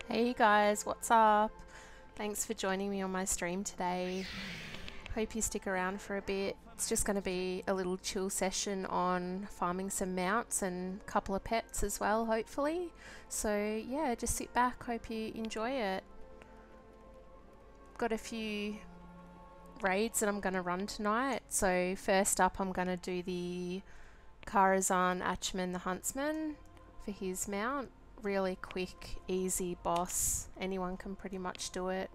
Hey guys, what's up? Thanks for joining me on my stream today. Hope you stick around for a bit. It's just going to be a little chill session on farming some mounts and a couple of pets as well, hopefully. So yeah, just sit back, hope you enjoy it. Got a few raids that I'm going to run tonight. So first up I'm going to do the Karazhan Achman the Huntsman for his mount. Really quick, easy boss. Anyone can pretty much do it.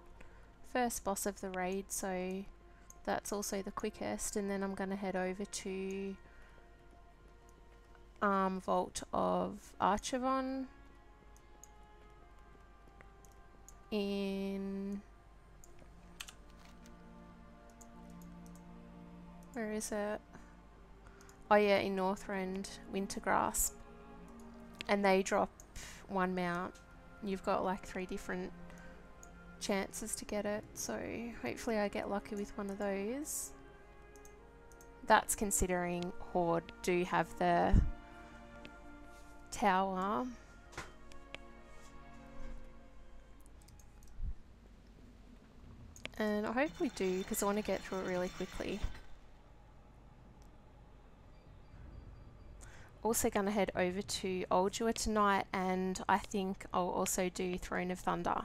First boss of the raid, so that's also the quickest. And then I'm going to head over to Vault of Archivon in... where is it? Oh yeah, in Northrend, Wintergrasp. And they drop one mount. You've got like 3 different chances to get it, so hopefully I get lucky with one of those. That's considering Horde do have the tower. And I hope we do, because I want to get through it really quickly. Also going to head over to Ulduar tonight, and I think I'll also do Throne of Thunder.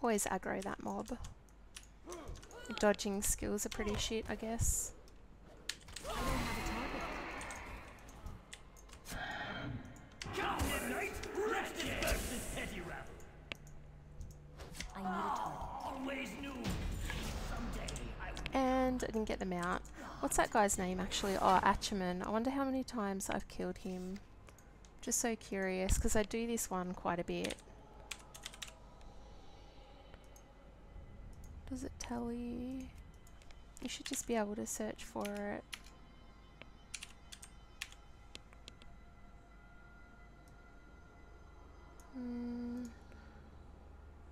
Always aggro that mob. Dodging skills are pretty shit, I guess. And I didn't get them out. What's that guy's name actually? Oh, Achaman. I wonder how many times I've killed him. Just so curious, because I do this one quite a bit. Does it tell you? You should just be able to search for it.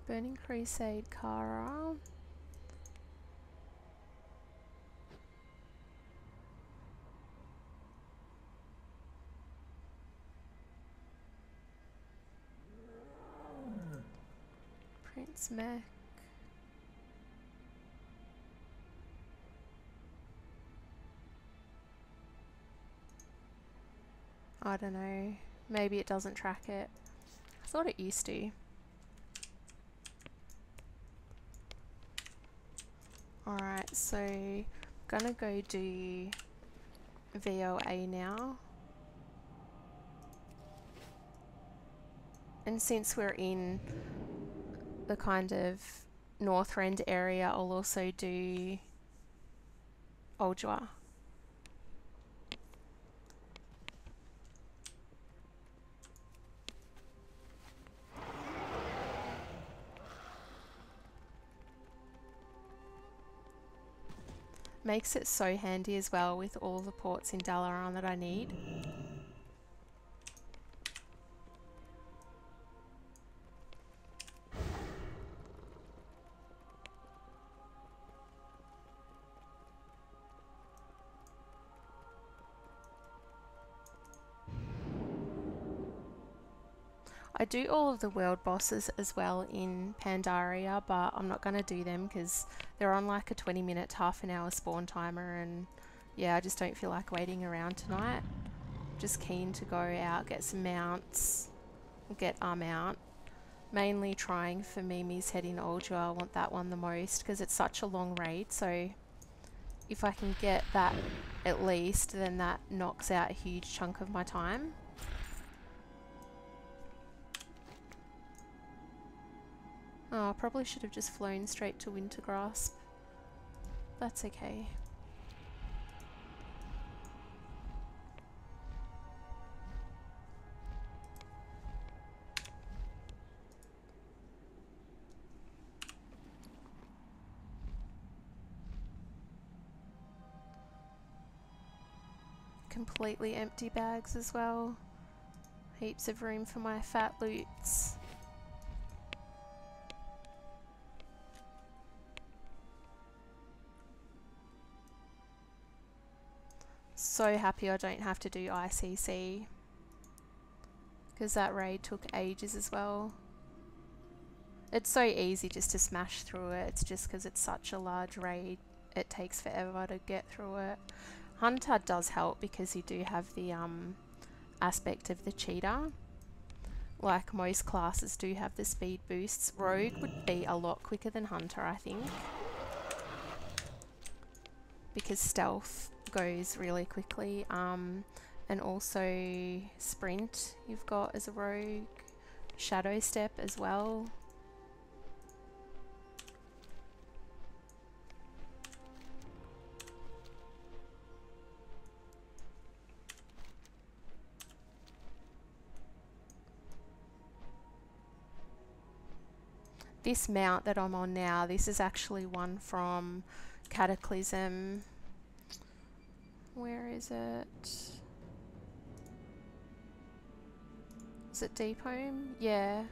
Burning Crusade Kara. Prince Mech. I don't know. Maybe it doesn't track it. I thought it used to. Alright, so gonna go do VOA now. And since we're in the kind of Northrend area, I'll also do Ulduar. Makes it so handy as well with all the ports in Dalaran that I need. I do all of the world bosses as well in Pandaria, but I'm not going to do them because they're on like a 20-minute, half an hour spawn timer, and yeah, I just don't feel like waiting around tonight. Just keen to go out, get some mounts, get our mount. Mainly trying for Mimi's head in Ulduar. I want that one the most because it's such a long raid, so if I can get that at least, then that knocks out a huge chunk of my time. Oh, I probably should have just flown straight to Wintergrasp. That's okay. Completely empty bags as well. Heaps of room for my fat loots. So happy I don't have to do ICC, because that raid took ages as well. It's so easy just to smash through it. It's just because it's such a large raid, it takes forever to get through it. Hunter does help because you do have the aspect of the cheetah. Like most classes do have the speed boosts. Rogue would be a lot quicker than Hunter, I think, because stealth goes really quickly, and also sprint you've got as a rogue, shadow step as well. This mount that I'm on now, this is actually one from Cataclysm. Where is it? Is it Deep Home? Yeah.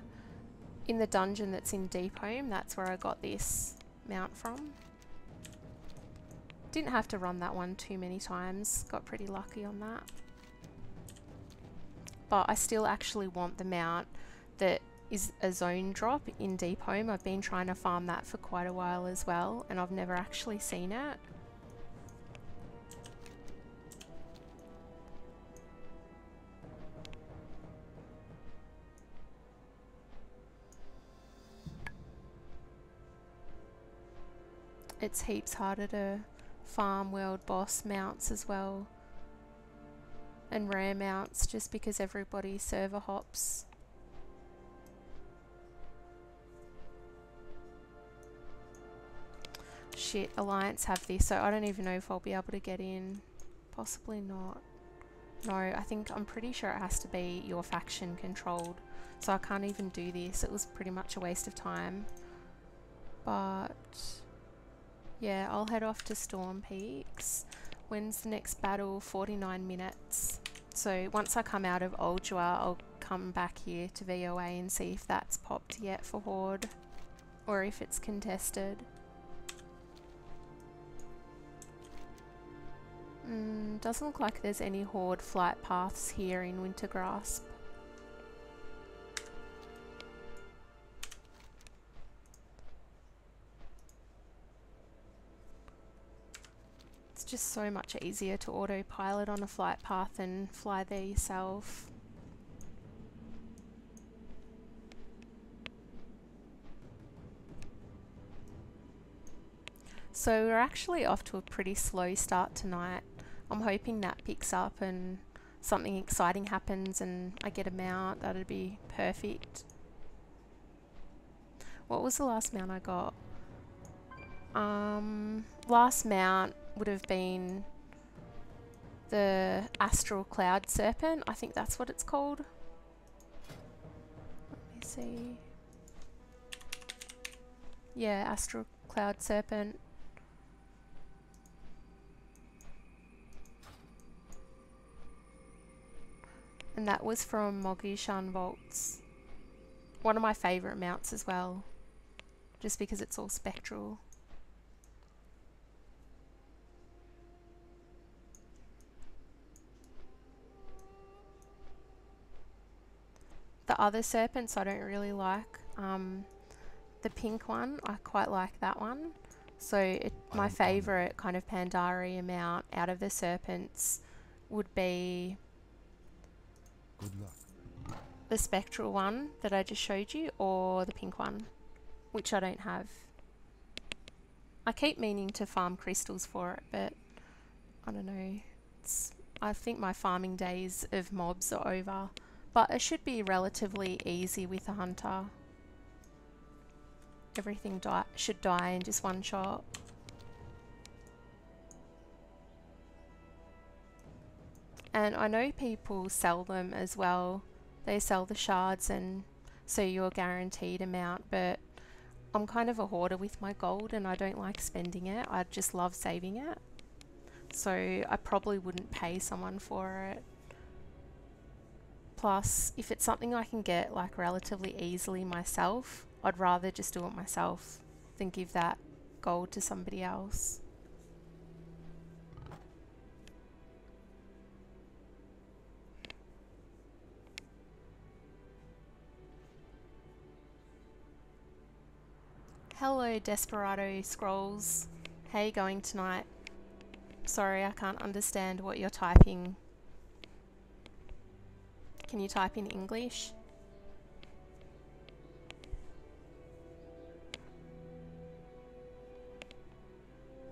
In the dungeon that's in Deep Home, that's where I got this mount from. Didn't have to run that one too many times. Got pretty lucky on that. But I still actually want the mount that is a zone drop in Deep Home. I've been trying to farm that for quite a while as well, and I've never actually seen it. It's heaps harder to farm world boss mounts as well, and rare mounts, just because everybody server hops. Shit, Alliance have this, so I don't even know if I'll be able to get in. Possibly not. No, I'm pretty sure it has to be your faction controlled, so I can't even do this. It was pretty much a waste of time. But yeah, I'll head off to Storm Peaks. When's the next battle? 49 minutes. So once I come out of Ulduar, I'll come back here to VOA and see if that's popped yet for Horde, or if it's contested. Doesn't look like there's any Horde flight paths here in Wintergrasp. It's just so much easier to autopilot on a flight path and fly there yourself. So we're actually off to a pretty slow start tonight. I'm hoping that picks up and something exciting happens and I get a mount. That'd be perfect. What was the last mount I got? Last mount would have been the Astral Cloud Serpent. I think that's what it's called. Let me see. Yeah, Astral Cloud Serpent. And that was from Mogishan Vaults. One of my favourite mounts as well, just because it's all spectral. The other serpents I don't really like. The pink one, I quite like that one. So my favourite kind of Pandaria mount out of the serpents would be Good luck. the spectral one that I just showed you, or the pink one, which I don't have. I keep meaning to farm crystals for it, but I don't know. I think my farming days of mobs are over, but it should be relatively easy with a hunter. Everything should die in just one shot. And I know people sell them as well. They sell the shards, and so you're guaranteed a mount, but I'm kind of a hoarder with my gold and I don't like spending it. I just love saving it. So I probably wouldn't pay someone for it. Plus, if it's something I can get like relatively easily myself, I'd rather just do it myself than give that gold to somebody else. Hello Desperado Scrolls, how you going tonight? Sorry, I can't understand what you're typing. Can you type in English?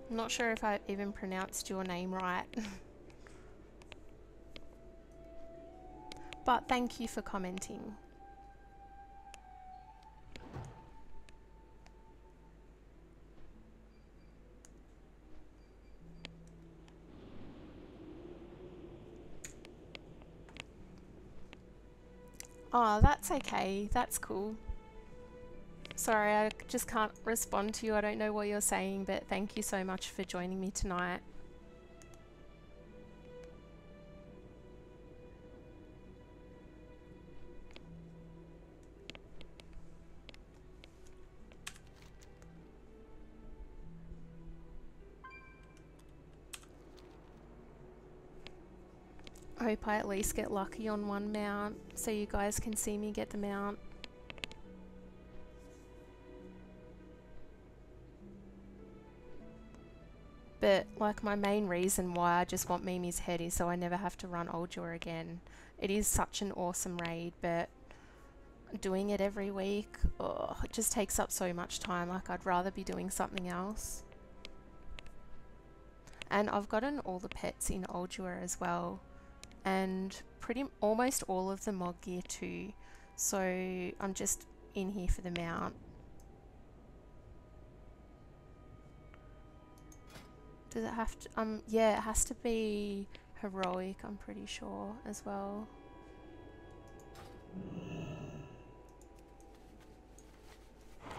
I'm not sure if I even pronounced your name right. But thank you for commenting. Oh, that's okay. That's cool. Sorry, I just can't respond to you. I don't know what you're saying, but thank you so much for joining me tonight. I hope I at least get lucky on one mount so you guys can see me get the mount. But like my main reason why I just want Mimi's head is so I never have to run Ulduar again. It is such an awesome raid, but doing it every week, oh, it just takes up so much time. Like I'd rather be doing something else. And I've gotten all the pets in Ulduar as well, and almost all of the mod gear too. So I'm just in here for the mount. Does it have to, yeah, it has to be heroic, I'm pretty sure, as well.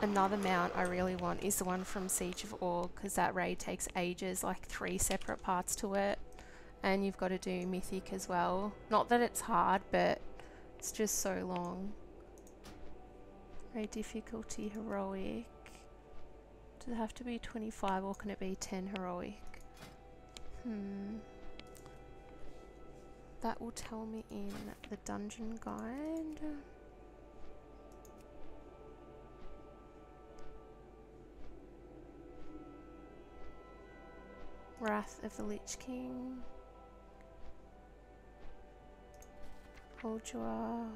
Another mount I really want is the one from Siege of Org, because that raid takes ages, like 3 separate parts to it. And you've got to do Mythic as well. Not that it's hard, but it's just so long. Raid difficulty, heroic. Does it have to be 25 or can it be 10 heroic? That will tell me in the dungeon guide. Wrath of the Lich King. Ulduar.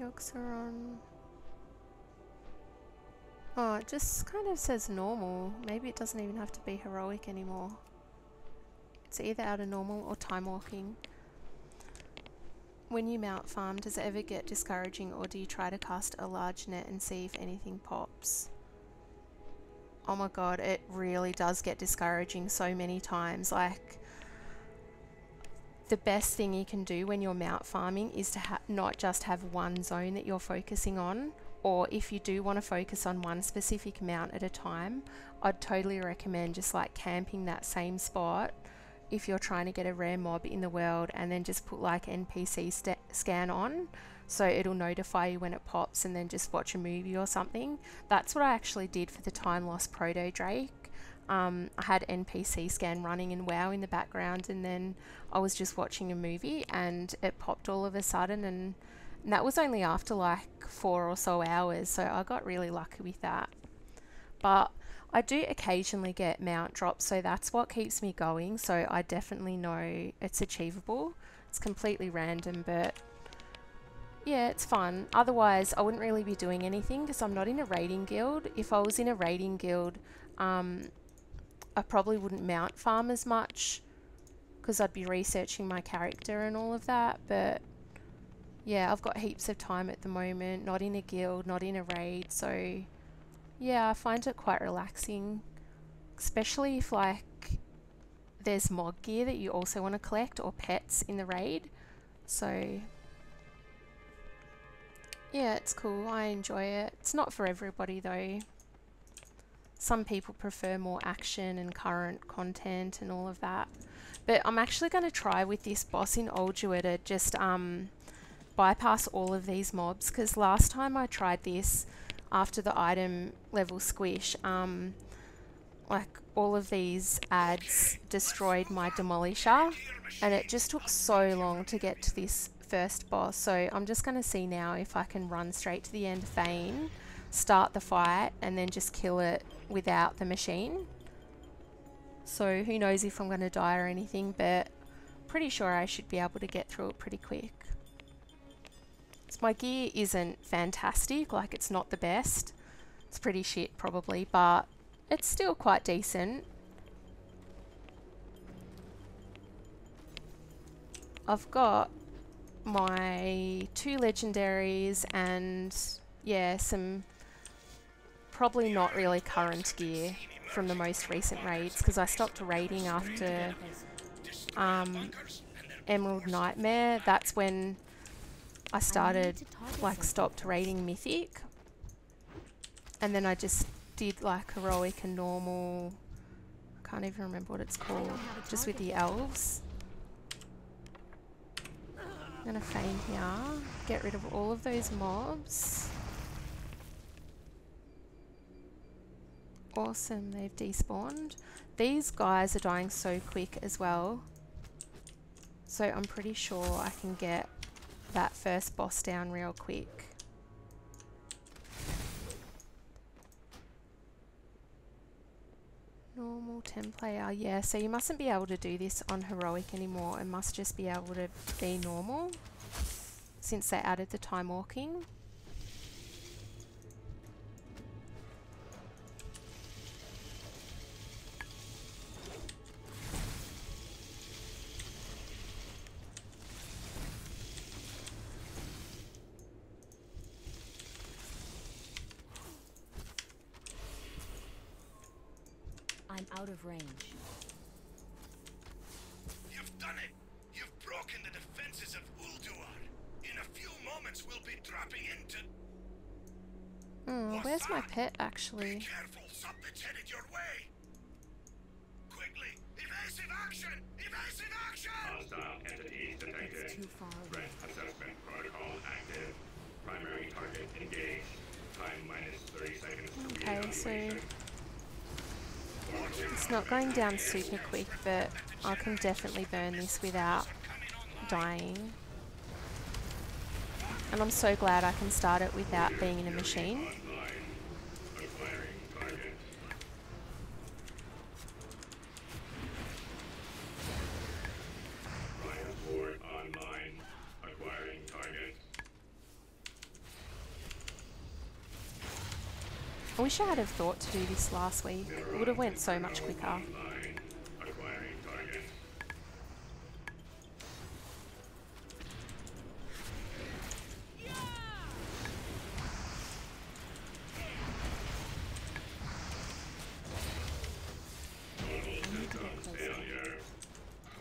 Yoxaron. Oh, it just kind of says normal. Maybe it doesn't even have to be heroic anymore. It's either out of normal or time walking. When you mount farm, does it ever get discouraging, or do you try to cast a large net and see if anything pops? Oh my god, it really does get discouraging so many times. Like, the best thing you can do when you're mount farming is to not just have one zone that you're focusing on, or if you do want to focus on one specific mount at a time, I'd totally recommend just like camping that same spot if you're trying to get a rare mob in the world, and then just put like NPC scan on so it'll notify you when it pops, and then just watch a movie or something. That's what I actually did for the Time Lost Proto Drake. I had NPC scan running in WoW in the background, and then I was just watching a movie and it popped all of a sudden, and that was only after like 4 or so hours, so I got really lucky with that. But I do occasionally get mount drops, so that's what keeps me going, so I definitely know it's achievable. It's completely random, but yeah, it's fun. Otherwise, I wouldn't really be doing anything because I'm not in a raiding guild. If I was in a raiding guild, I probably wouldn't mount farm as much because I'd be researching my character and all of that, but yeah, I've got heaps of time at the moment, not in a guild, not in a raid, so yeah, I find it quite relaxing, especially if like there's mod gear that you also want to collect or pets in the raid. So yeah, it's cool. I enjoy it. It's not for everybody though. some people prefer more action and current content and all of that. But I'm actually going to try with this boss in Ulduar to just bypass all of these mobs, because last time I tried this after the item level squish, like all of these ads destroyed my demolisher, and it just took so long to get to this first boss. So I'm just going to see now if I can run straight to the end of Vane, start the fight, and then just kill it without the machine. So who knows if I'm going to die or anything, but pretty sure I should be able to get through it pretty quick. So my gear isn't fantastic, like it's not the best. It's pretty shit probably, but it's still quite decent. I've got my 2 legendaries and yeah, some probably not really current gear from the most recent raids, because I stopped raiding after Emerald Nightmare. That's when I started, like, stopped raiding Mythic, and then I just did like heroic and normal. I can't even remember what it's called, just with the elves. I'm gonna feign here, get rid of all of those mobs. Awesome, they've despawned. These guys are dying so quick as well, so I'm pretty sure I can get that first boss down real quick. Normal 10 player, yeah, so you mustn't be able to do this on heroic anymore. It must just be able to be normal since they added the time walking. I'm out of range. You've done it! You've broken the defenses of Ulduar. In a few moments we'll be dropping into... Where's my pet Be actually? careful, something's headed your way! Quickly! Evasive action! Evasive action! Hostile entities detected. It's too far away. Threat assessment protocol active. Primary target engaged. Time minus 30 seconds to Okay, so reevaluation. it's not going down super quick, but I can definitely burn this without dying. And I'm so glad I can start it without being in a machine. Online. Acquiring target. Riot board online. Acquiring target. I wish I had have thought to do this last week. It would have went so much quicker. Online. Acquiring target. Systems failure.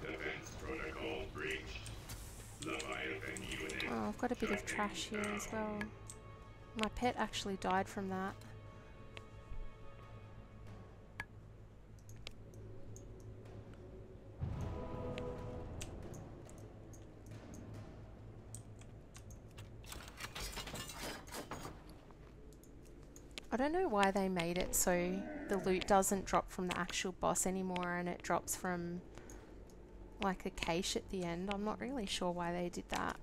Defense protocol breached. Leviathan unit. Oh, I've got a bit of trash here as well. My pet actually died from that. I don't know why they made it so the loot doesn't drop from the actual boss anymore and it drops from like a cache at the end. I'm not really sure why they did that.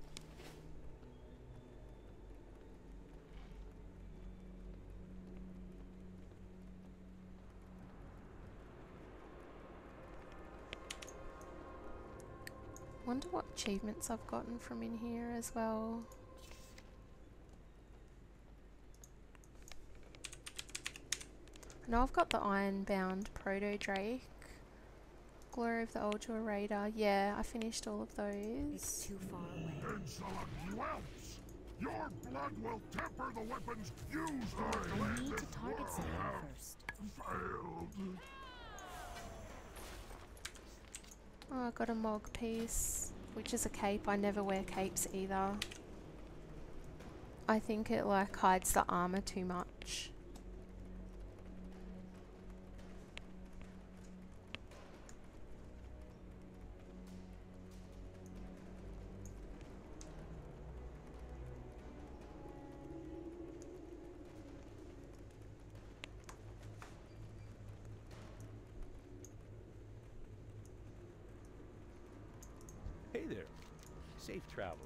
Wonder what achievements I've gotten from in here as well. I know I've got the Ironbound Proto Drake, Glory of the Ulduar Raider. Yeah, I finished all of those. It's too far away. Insolent whelps! Your blood will temper the weapons used to I defend need to this target world. someone first. Failed. Oh, I got a Mog piece, which is a cape. I never wear capes either. I think it like hides the armor too much. Safe travels.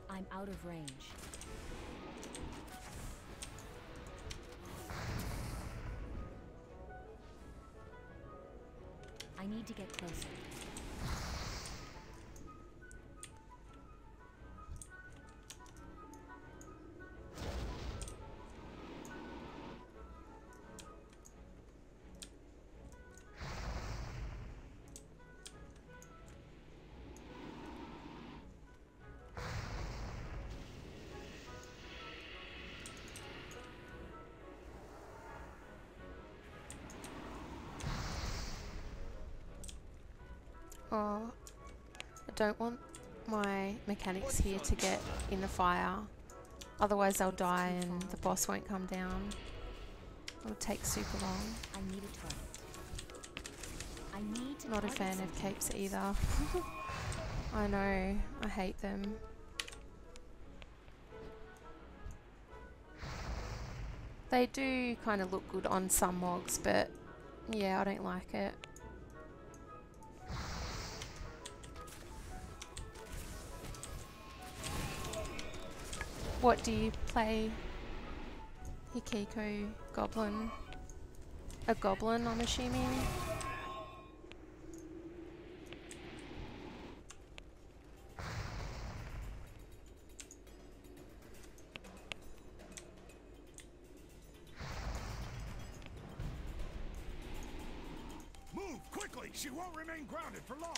I'm out of range. I need to get closer. Oh, I don't want my mechanics here to get in the fire. Otherwise I'll die and the boss won't come down. It'll take super long. I need a target. I need to Not a target fan of something. capes either. I know, I hate them. They do kind of look good on some mogs, but yeah, I don't like it. What do you play, Hikiko? Goblin? A goblin, I'm assuming? Move quickly! She won't remain grounded for long!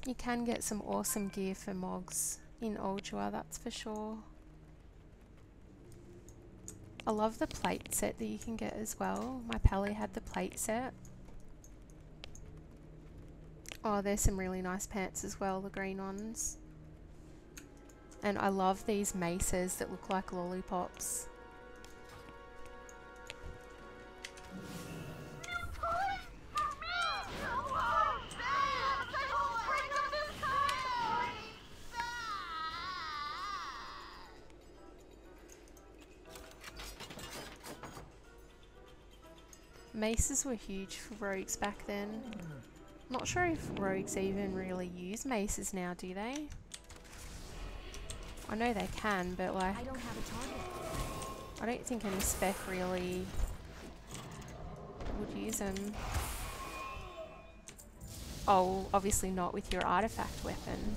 You can get some awesome gear for mogs in Ulduar, that's for sure. I love the plate set that you can get as well. My pally had the plate set. Oh, there's some really nice pants as well, the green ones. And I love these maces that look like lollipops. Maces were huge for rogues back then. Not sure if rogues even really use maces now, do they? I know they can, but like, I don't have a target. I don't think any spec really would use them. Oh, obviously not with your artifact weapon.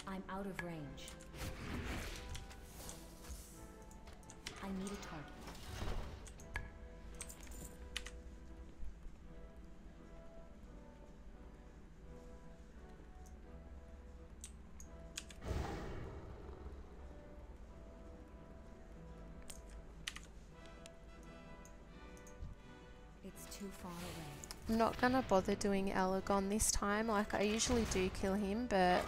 I'm out of range. I need a target. It's too far away. I'm not gonna bother doing Elegon this time. Like, I usually do kill him, but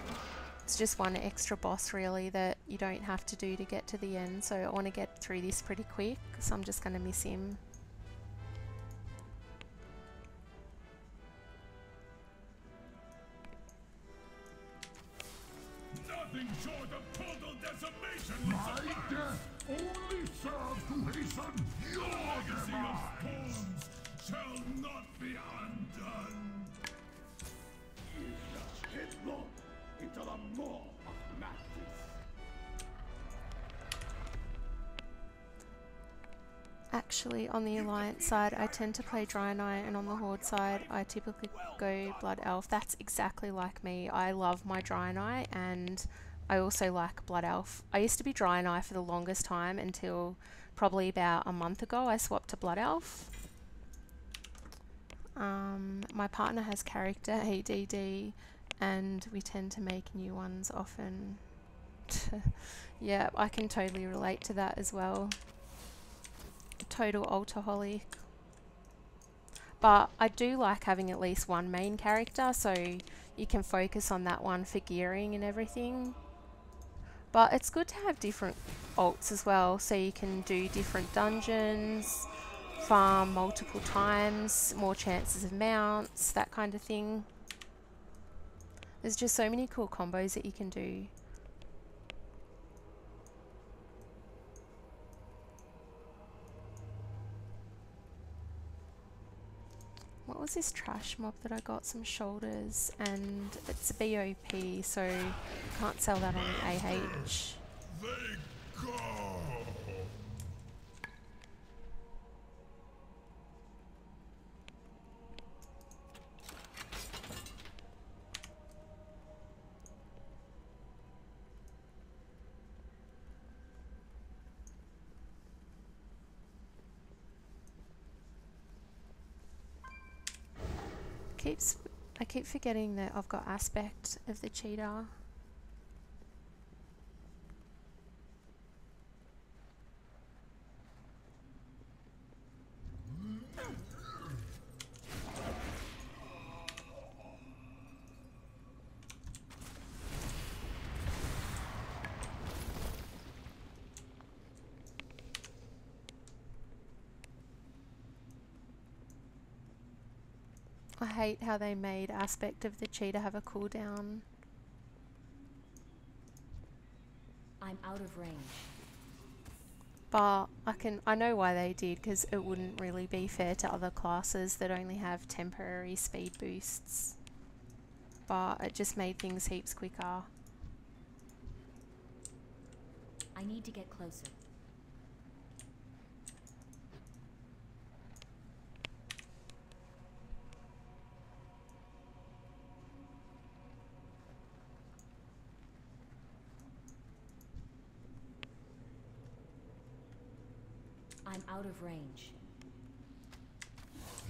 it's just one extra boss really that you don't have to do to get to the end. So I want to get through this pretty quick, so I'm just gonna miss him. Nothing short of total decimation! My death only serves to hasten your legacy of spoons shall not be undone! Headlong into the maw of madness. Actually, on the Alliance side, I tend to play Draenei, and on the Horde side, I typically go Blood Elf. That's exactly like me. I love my Draenei, and I also like Blood Elf. I used to be Draenei for the longest time until probably about a month ago. I swapped to Blood Elf. My partner has character ADD, and we tend to make new ones often. Yeah, I can totally relate to that as well. Total alcoholic. But I do like having at least one main character, so you can focus on that one for gearing and everything. But it's good to have different alts as well, so you can do different dungeons, farm multiple times, more chances of mounts, that kind of thing. There's just so many cool combos that you can do. What was this trash mob that I got? Some shoulders, and it's a BOP, so can't sell that on the AH. They go. I keep forgetting that I've got aspect of the cheetah. I hate how they made aspect of the cheetah have a cooldown. I'm out of range. But I know why they did, because it wouldn't really be fair to other classes that only have temporary speed boosts. But it just made things heaps quicker. I need to get closer. I'm out of range.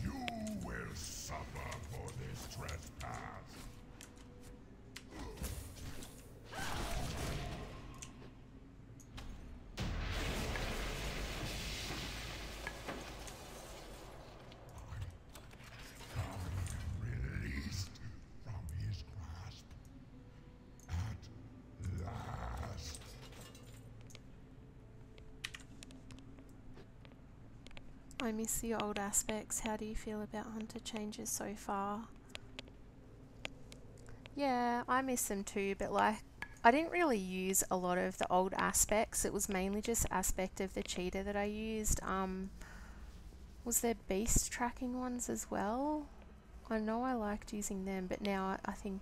You will suffer for this trespass. Released from his grasp. At last. I miss the old aspects. How do you feel about hunter changes so far? Yeah, I miss them too, but like, I didn't really use a lot of the old aspects. It was mainly just aspect of the cheetah that I used. Was there beast tracking ones as well? I know I liked using them, but now I think,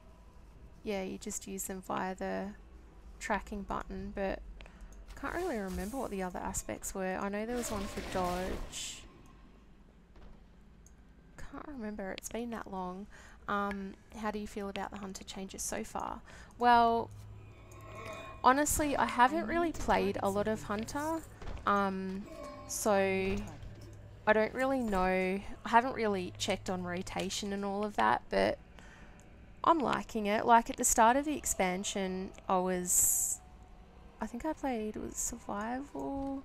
yeah, you just use them via the tracking button, but can't really remember what the other aspects were. I know there was one for dodge. Can't remember, it's been that long. How do you feel about the hunter changes so far? Well, honestly, I haven't really played a lot of hunter, so I don't really know. I haven't really checked on rotation and all of that, but I'm liking it. Like at the start of the expansion, I think I played, it was survival,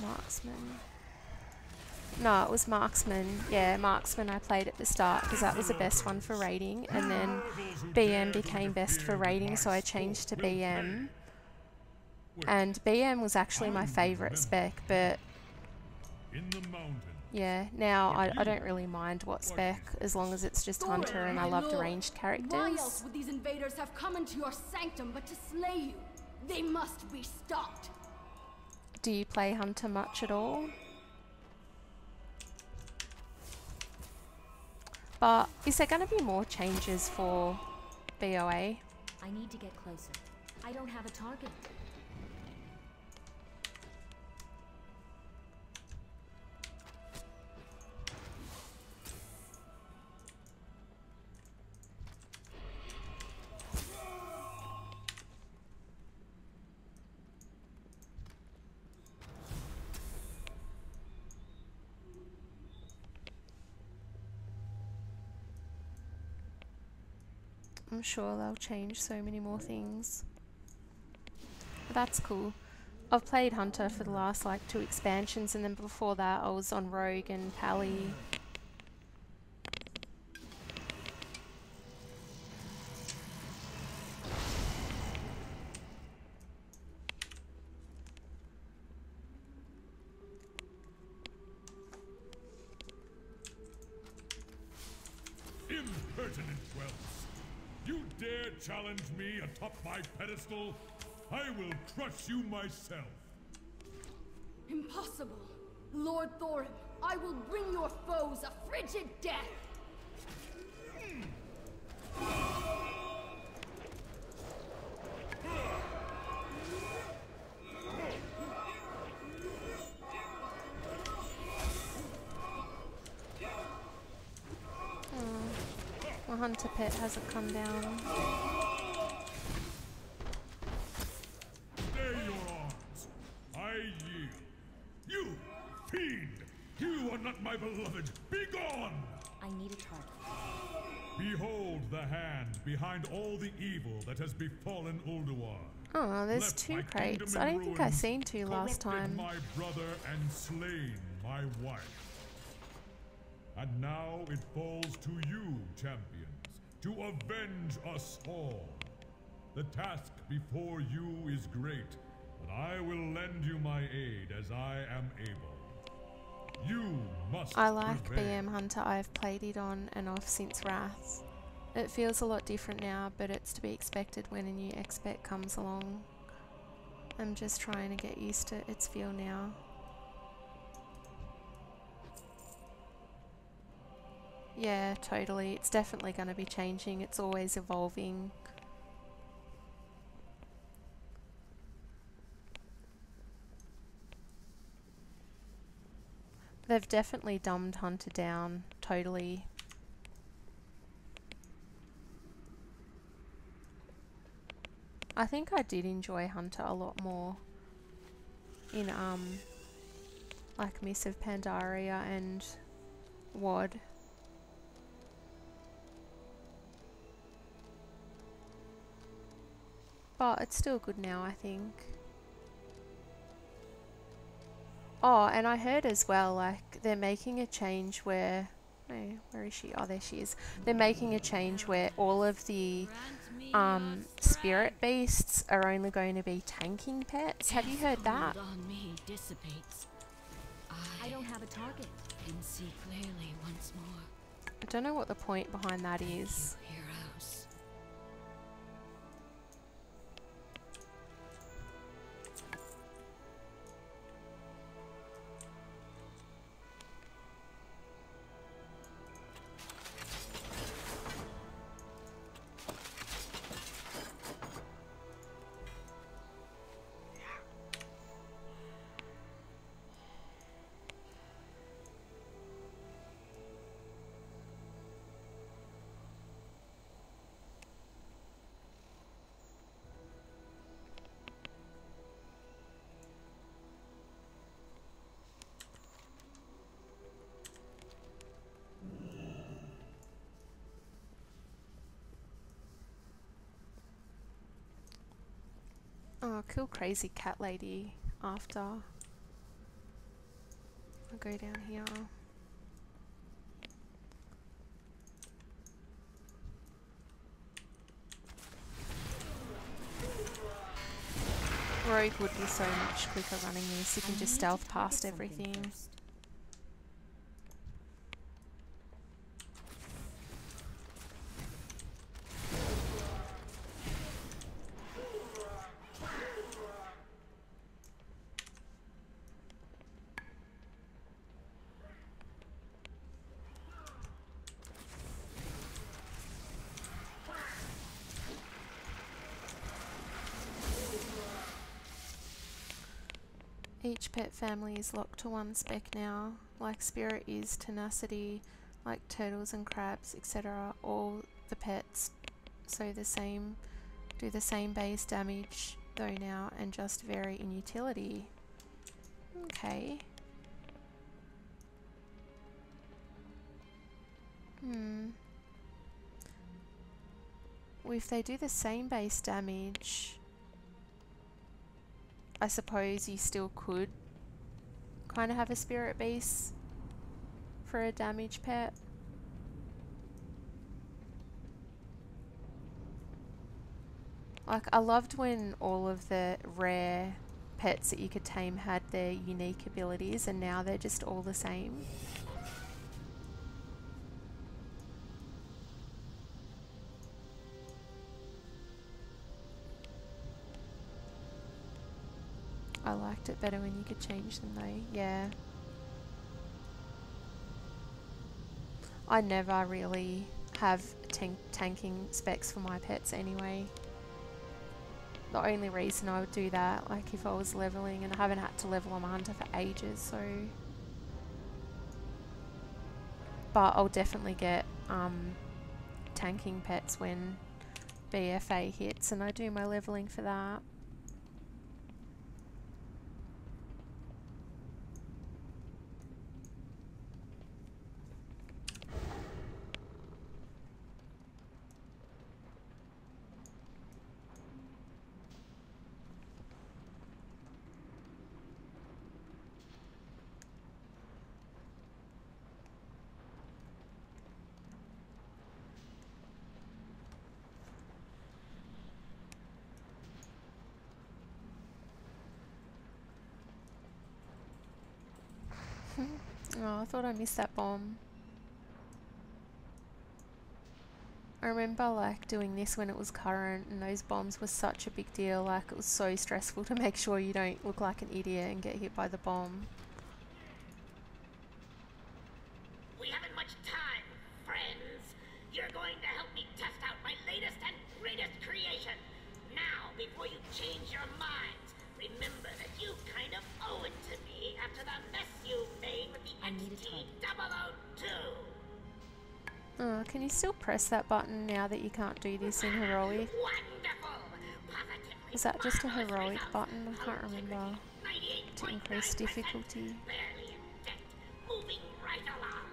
marksman. No, it was marksman. Yeah, marksman I played at the start because that was the best one for raiding, and then BM became best for raiding, so I changed to BM. And BM was actually my favourite spec, but yeah, now I don't really mind what spec as long as it's just hunter, and I loved ranged characters. Why else would these invaders have come into your sanctum but to slay you? They must be stopped. Do you play hunter much at all? But is there going to be more changes for BOA? I need to get closer. I don't have a target. I'm sure they'll change so many more things. But that's cool. I've played Hunter for the last like 2 expansions, and then before that I was on Rogue and Pally. Impertinent whelps! You dare challenge me atop my pedestal? I will crush you myself! Impossible! Lord Thorin, I will bring your foes a frigid death! My Hunter pet hasn't come down. Stay your arms! I yield! You, fiend! You are not my beloved! Begone! I need a target. Behold the hand behind all the evil that has befallen Ulduar. Oh, there's Left 2 my crates. kingdom I in don't think I ruins, seen 2 last corrupted time. my brother and slain my wife. And now it falls to you, champions, to avenge us all. The task before you is great, but I will lend you my aid as I am able. You must I like prevail. BM Hunter. I've played it on and off since Wrath. It feels a lot different now, but it's to be expected when a new expert comes along. I'm just trying to get used to its feel now. Yeah, totally. It's definitely going to be changing. It's always evolving. They've definitely dumbed Hunter down, totally. I think I did enjoy Hunter a lot more in like Miss of Pandaria and WoD. But it's still good now, I think. Oh, and I heard as well, like, they're making a change where... Oh, where is she? Oh, there she is. They're making a change where all of the spirit beasts are only going to be tanking pets. Have you heard that? On me dissipates. I don't have a target. Can see clearly once more. I don't know what the point behind that is. Heroes. Oh, kill crazy cat lady after. I'll go down here. Rogue would be so much quicker running this. You can just stealth past everything. Each pet family is locked to 1 spec now, like Spirit is Tenacity, like turtles and crabs, etc. All the pets do the same base damage though now, and just vary in utility. Okay. Well, if they do the same base damage, I suppose you still could kind of have a spirit beast for a damage pet. Like, I loved when all of the rare pets that you could tame had their unique abilities, and now they're just all the same. I liked it better when you could change them though, yeah. I never really have tanking specs for my pets anyway. The only reason I would do that, like if I was leveling, and I haven't had to level on my hunter for ages, so... But I'll definitely get tanking pets when BFA hits, and I do my leveling for that. Oh, I thought I missed that bomb. I remember like doing this when it was current, and those bombs were such a big deal. Like, it was so stressful to make sure you don't look like an idiot and get hit by the bomb. We haven't much time, friends. You're going to help me test out my latest and greatest creation. Now, before you change your minds, remember that you kind of owe it to me after the mess you made with the XT002. Oh, can you still press that button now that you can't do this in heroic? Is that just a heroic button? I can't remember. To increase difficulty. Moving right along.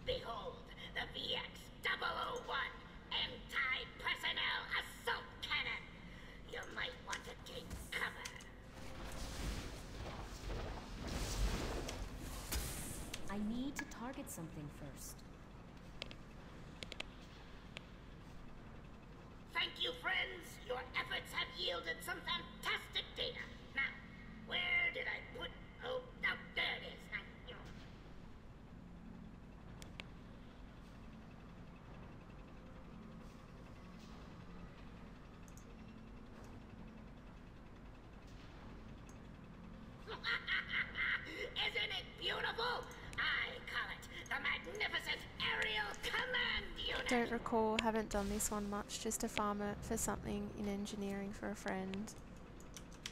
Behold, the VX-001 anti-personnel assault cannon. You might want to take cover. I need to target something first. Thank you, friends. Your efforts have yielded some fantastic data. Now, where did I put... Oh, no, there it is. Isn't it beautiful? I call it the magnificent aerial command unit. Don't recall, haven't done this one much, just to farm it for something in engineering for a friend.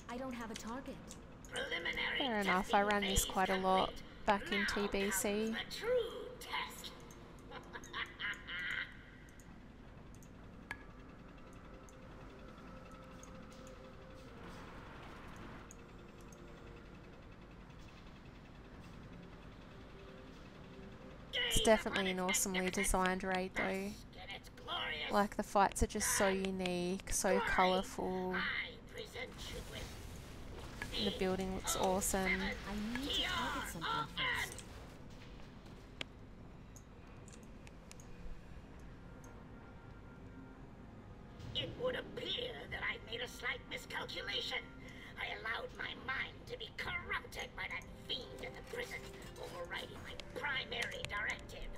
I don't have a target. Preliminary Fair enough, I ran this phase quite a lot complete. back in Now TBC. comes the true test. It's definitely an awesomely designed raid though. Like, the fights are just so unique, so colourful, and the building looks awesome. I need to target something first. It would appear that I made a slight miscalculation. I allowed my mind to be corrupted by that fiend in the prison, overriding my primary directive.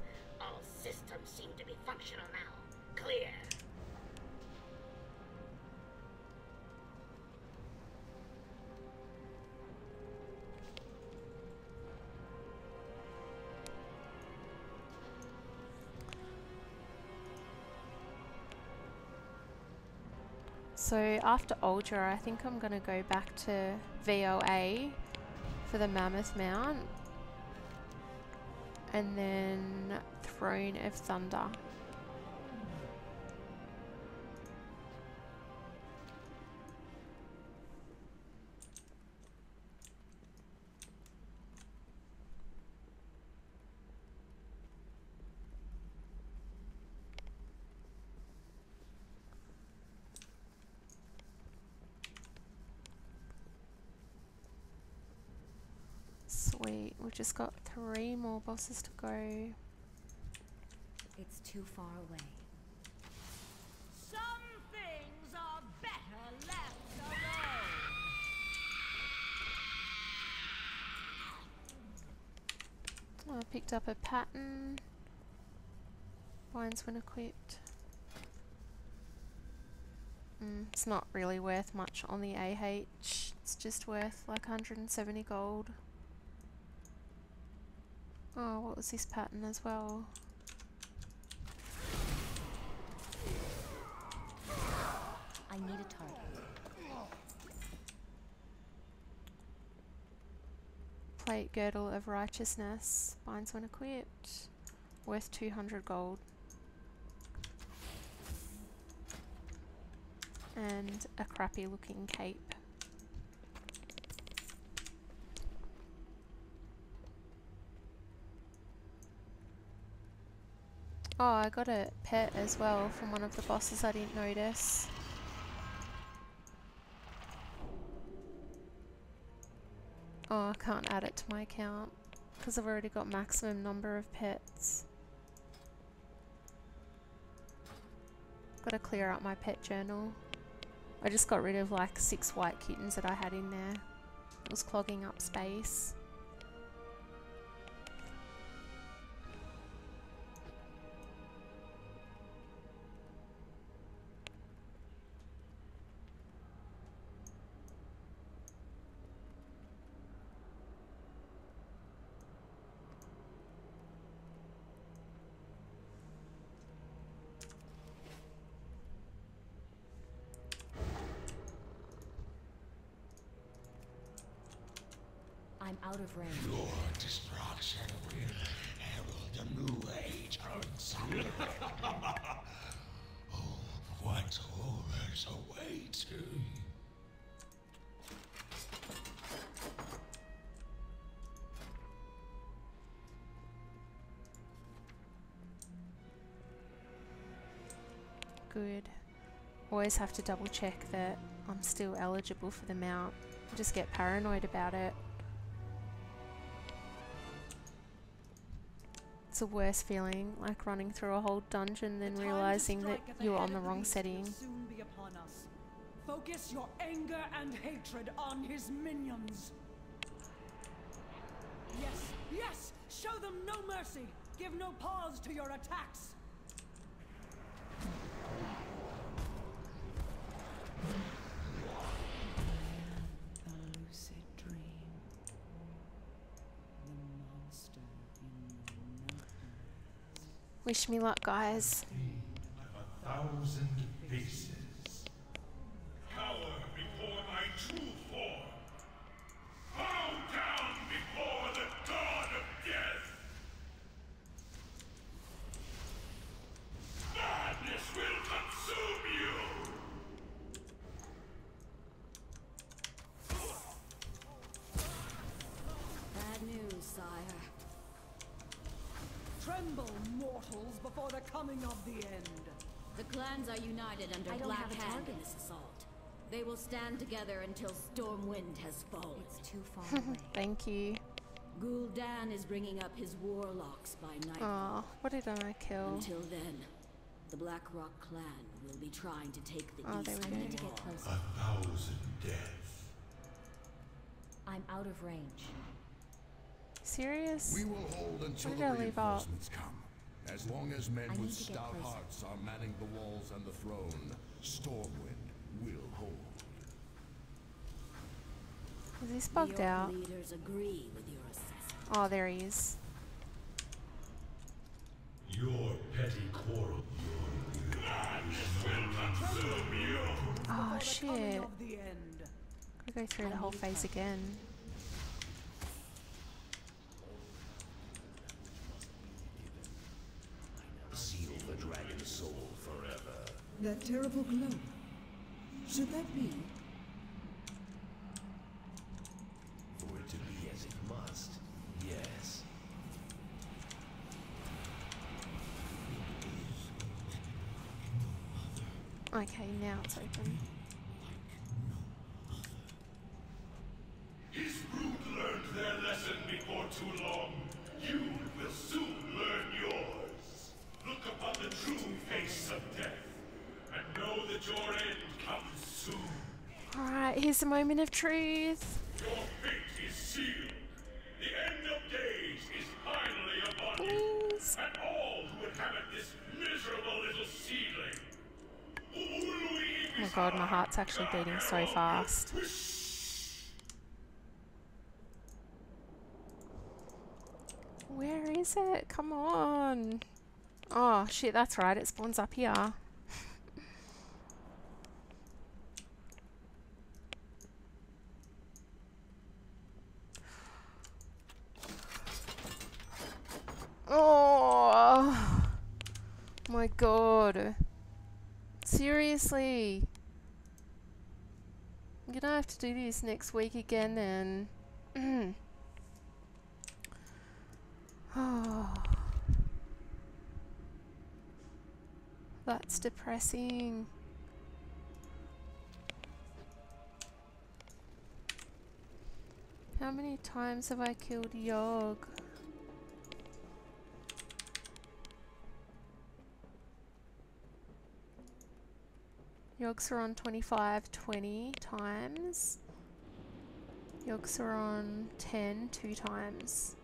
All systems seem to be functional now. Clear. So after Ulduar, I think I'm going to go back to VOA for the Mammoth Mount, and then Throne of Thunder. Sweet, we've just got 3 more bosses to go. It's too far away. Some things are better left alone. I picked up a pattern. Binds when equipped. It's not really worth much on the AH. It's just worth like 170 gold. Oh, what was this pattern as well? I need a target. Plate Girdle of Righteousness. Binds when equipped. Worth 200 gold. And a crappy looking cape. Oh, I got a pet as well from one of the bosses I didn't notice. Oh, I can't add it to my account because I've already got maximum number of pets. Got to clear out my pet journal. I just got rid of like 6 white kittens that I had in there. It was clogging up space. I'm out of range. Your destruction will herald a new age outside. Oh, what horrors await you? Good. Always have to double check that I'm still eligible for the mount. I just get paranoid about it. It's a worse feeling, like running through a whole dungeon then realizing that you were on the wrong setting. Soon be upon us. Focus your anger and hatred on his minions. Yes, yes! Show them no mercy! Give no pause to your attacks! A lucid dream. The monster in your nightmares. Wish me luck, guys. Like 1,000 pieces. Cower before my true form. Bow down before the god of death. Madness will consume you. Bad news, sire. Tremble, mortals, before the coming of the end. The clans are united under I don't Black have a Hand target. in this assault. They will stand together until Stormwind has fallen. It's too far away. Thank you. Gul'dan is bringing up his warlocks by night. Oh, what did I kill? Until then, the Black Rock clan will be trying to take the Oh, there east we I need to wall. get closer. 1,000 deaths. I'm out of range. Serious? We will hold until Where the did I leave off? reinforcements come. As long as men I with need to get stout closer. hearts are manning the walls and the throne, Stormwind will hold. Is this The bugged Orc out? leaders agree with your assessment. Oh, there he is. Your petty quarrel. Oh, Before the coming shit. of the end. Gotta go through the whole phase again. Seal the dragon's soul forever. That terrible glow. Should that be? For it to be as it must, yes. Okay, now it's open. His brood learned their lesson before here's the moment of truth. Your fate is sealed. The end of days is finally upon you. Please. And all who inhabit this miserable little seedling. Oh my god, my heart's actually beating so fast. Where is it? Come on. Oh shit, that's right, it spawns up here. Oh my god. Seriously. I'm gonna have to do this next week again then. Oh. That's depressing. How many times have I killed Yogg? Yoggs are on 25, 20 times. Yoggs are on 10, 2 times.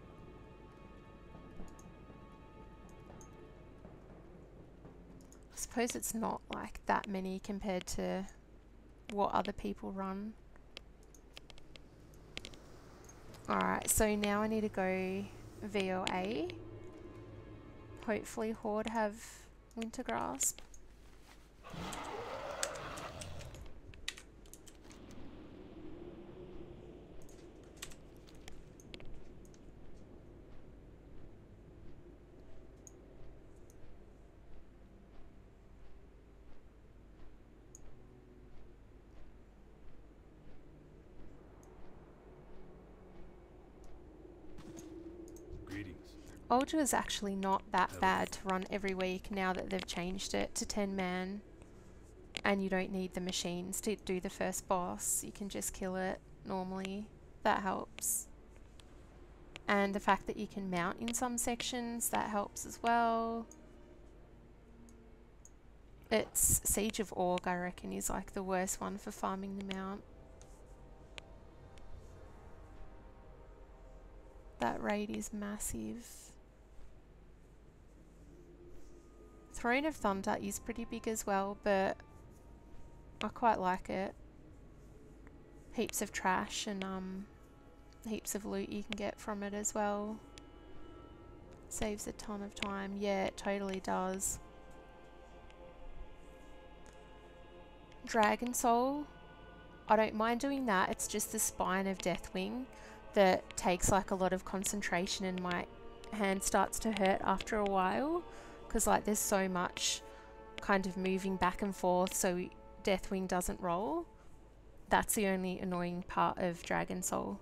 I suppose it's not like that many compared to what other people run. Alright, so now I need to go VOA. Hopefully Horde have Winter Grasp. Ulduar is actually not that bad to run every week now that they've changed it to 10 man and you don't need the machines to do the first boss. You can just kill it normally. That helps. And the fact that you can mount in some sections, that helps as well. It's Siege of Org, I reckon, is like the worst one for farming the mount. That raid is massive. Throne of Thunder is pretty big as well, but I quite like it. Heaps of trash and heaps of loot you can get from it as well. Saves a ton of time. Yeah, it totally does. Dragon Soul, I don't mind doing that. It's just the spine of Deathwing that takes like a lot of concentration and my hand starts to hurt after a while. Because like there's so much kind of moving back and forth so Deathwing doesn't roll. That's the only annoying part of Dragon Soul.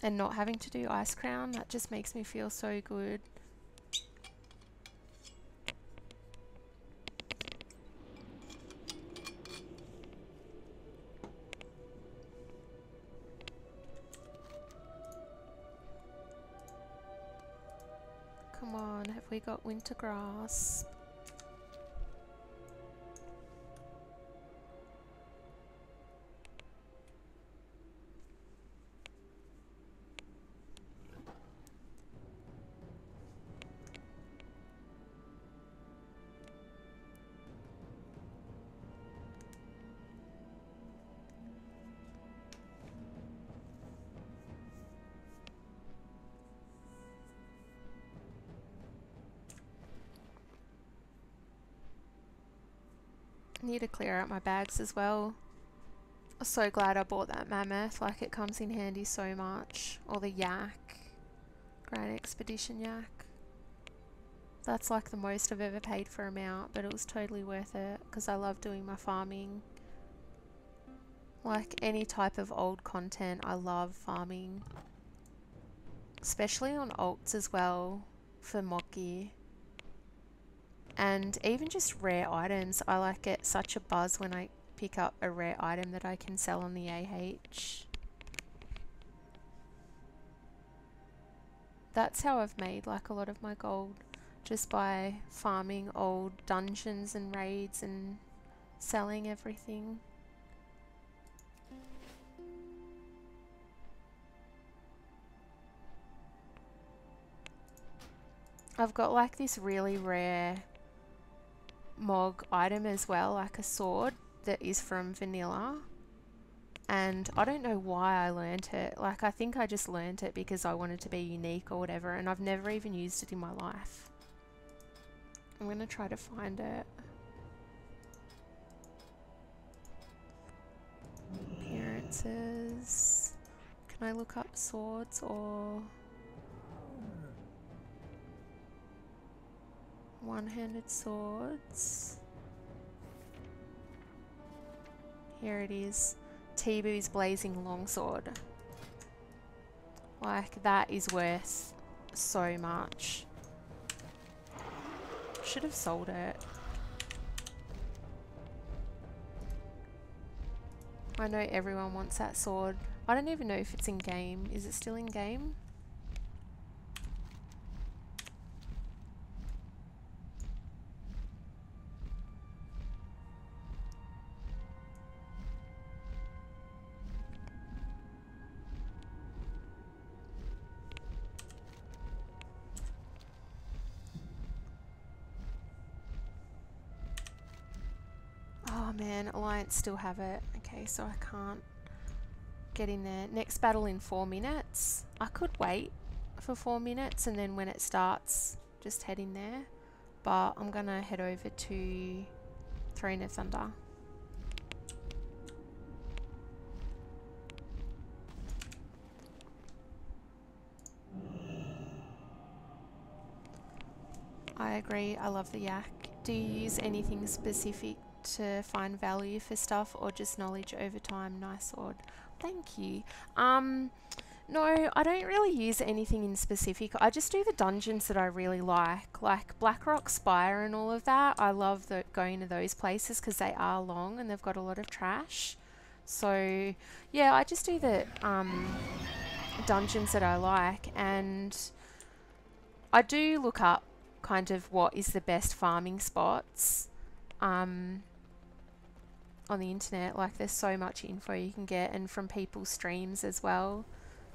And not having to do Ice Crown, that just makes me feel so good. Come on, have we got Winter Grasp? Need to clear out my bags as well. I'm so glad I bought that mammoth, like it comes in handy so much. Or the yak. Grand Expedition yak. That's like the most I've ever paid for a mount, but it was totally worth it because I love doing my farming. Like any type of old content, I love farming. Especially on alts as well for mod gear. And even just rare items, I like get such a buzz when I pick up a rare item that I can sell on the AH. That's how I've made like a lot of my gold, just by farming old dungeons and raids and selling everything. I've got like this really rare Mog item as well, like a sword that is from vanilla, and I don't know why I learnt it. Like, I think I just learnt it because I wanted to be unique or whatever, and I've never even used it in my life. I'm gonna try to find it. Appearances. Can I look up swords or one-handed swords? Here it is. Tibu's Blazing Longsword. Like, that is worth so much. Should have sold it. I know everyone wants that sword. I don't even know if it's in game. Is it still in game? Oh man, Alliance still have it. Okay, so I can't get in there. Next battle in 4 minutes. I could wait for 4 minutes and then when it starts, just head in there. But I'm gonna head over to Throne of Thunder. I agree, I love the yak. Do you use anything specific to find value for stuff or just knowledge over time? Nice sword. Thank you. No, I don't really use anything in specific. I just do the dungeons that I really like Blackrock Spire and all of that. I love going to those places because they are long and they've got a lot of trash. So yeah, I just do the dungeons that I like, and I do look up kind of what is the best farming spots on the internet. Like, there's so much info you can get, and from people's streams as well,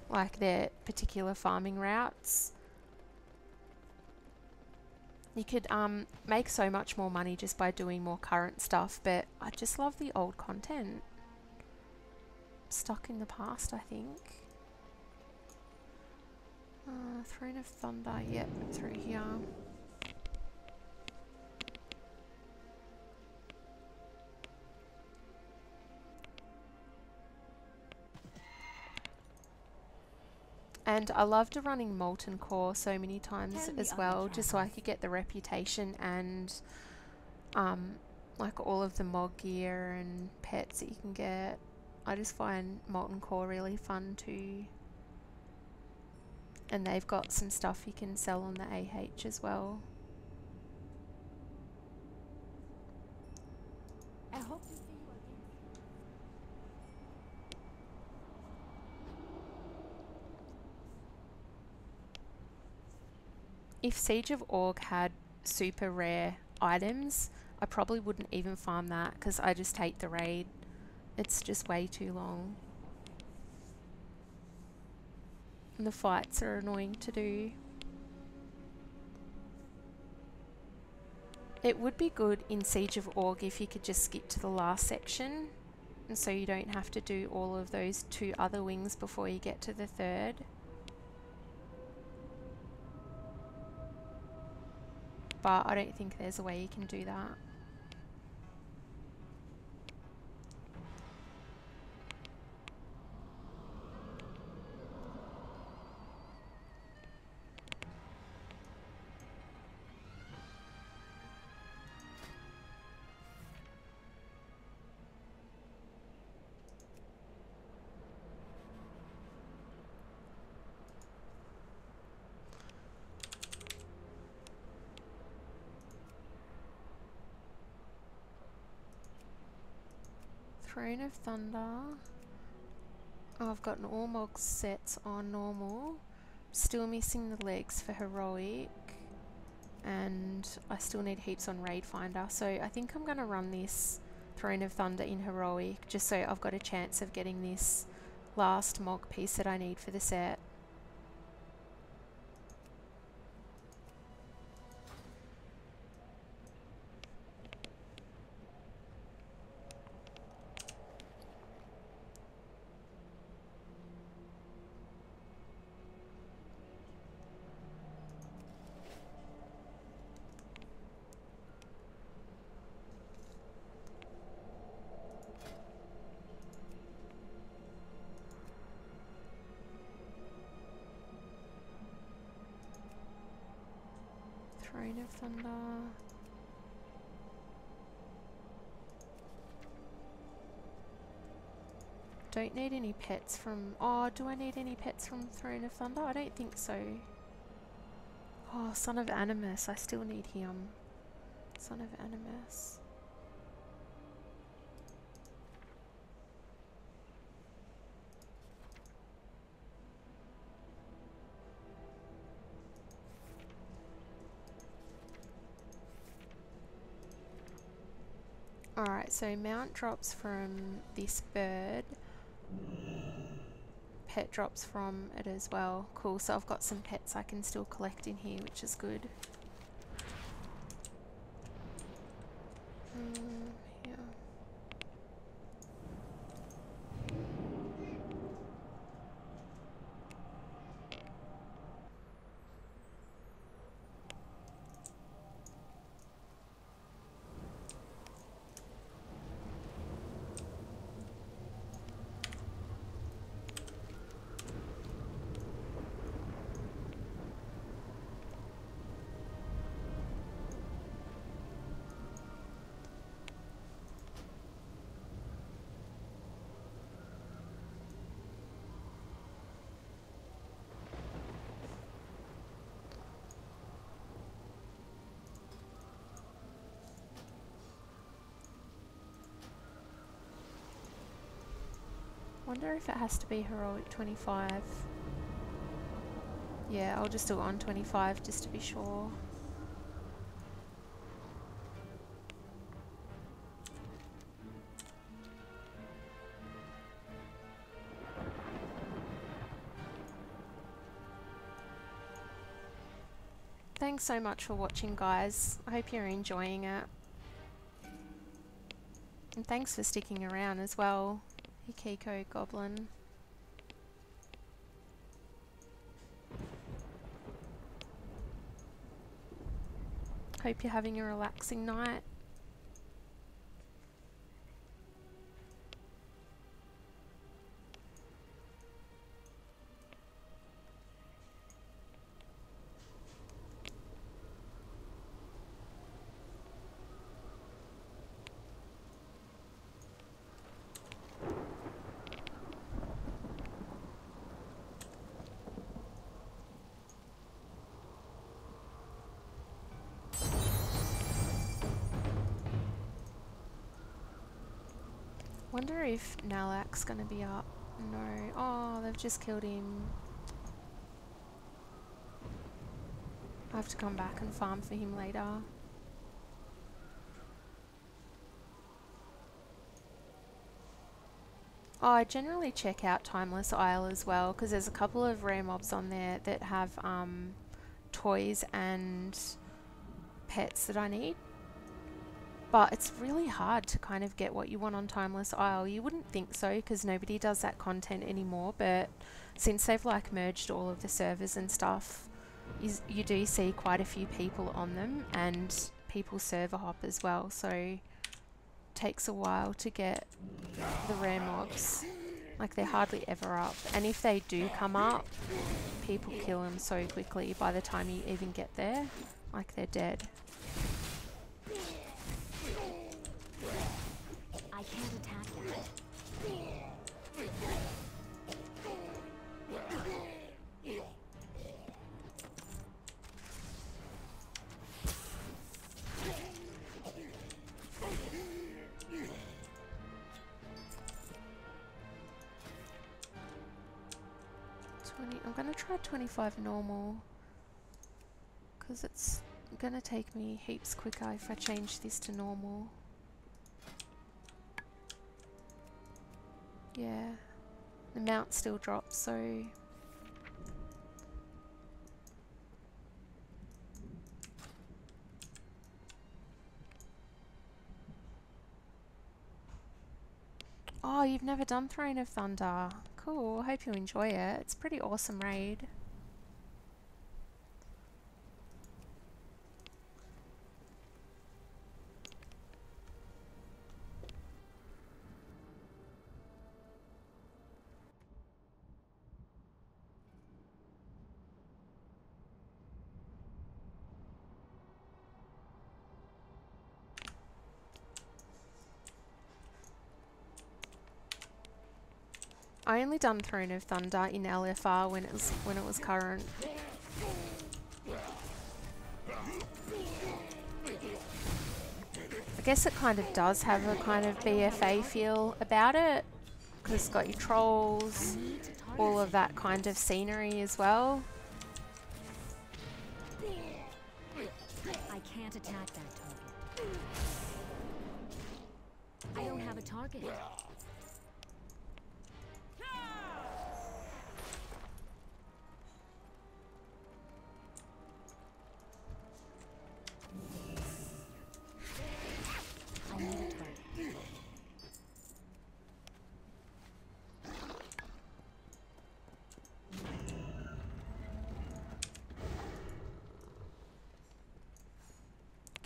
like their particular farming routes. You could make so much more money just by doing more current stuff, but I just love the old content. Stuck in the past, I think. Throne of Thunder, yep, through here. And I loved running Molten Core so many times as well, just so I could get the reputation and like all of the mod gear and pets that you can get. I just find Molten Core really fun too. And they've got some stuff you can sell on the AH as well. I hope you see you again. If Siege of Org had super rare items, I probably wouldn't even farm that because I just hate the raid. It's just way too long. And the fights are annoying to do. It would be good in Siege of Org if you could just skip to the last section, and so you don't have to do all of those 2 other wings before you get to the 3rd. But I don't think there's a way you can do that. Throne of Thunder. Oh, I've got an all mog sets on normal. Still missing the legs for heroic, and I still need heaps on Raid Finder, so I think I'm going to run this Throne of Thunder in heroic just so I've got a chance of getting this last Mog piece that I need for the set. Throne of Thunder. Don't need any pets from... Oh, do I need any pets from Throne of Thunder? I don't think so. Oh, Son of Animus. I still need him. Son of Animus. Alright, so mount drops from this bird. Pet drops from it as well. Cool, so I've got some pets I can still collect in here, which is good. Yeah. Wonder if it has to be heroic 25. Yeah, I'll just do it on 25 just to be sure. Thanks so much for watching, guys. I hope you're enjoying it. And thanks for sticking around as well, Hikiko Goblin. Hope you're having a relaxing night. Wonder if Nalak's gonna be up. No. Oh, they've just killed him. I have to come back and farm for him later. Oh, I generally check out Timeless Isle as well because there's a couple of rare mobs on there that have toys and pets that I need. But it's really hard to kind of get what you want on Timeless Isle. You wouldn't think so because nobody does that content anymore, but since they've like merged all of the servers and stuff, you do see quite a few people on them and people server hop as well, so it takes a while to get the rare mobs. Like they're hardly ever up, and if they do come up, people kill them so quickly by the time you even get there, like they're dead. I can't attack that. I'm gonna try 25 normal, because it's gonna take me heaps quicker if I change this to normal. Yeah, the mount still drops, so oh, you've never done Throne of Thunder. Cool, hope you enjoy it. It's a pretty awesome raid. I only done Throne of Thunder in LFR when it was current. I guess it kind of does have a kind of BFA feel about it, because it's got your trolls, all of that kind of scenery as well. I can't attack that target. I don't have a target.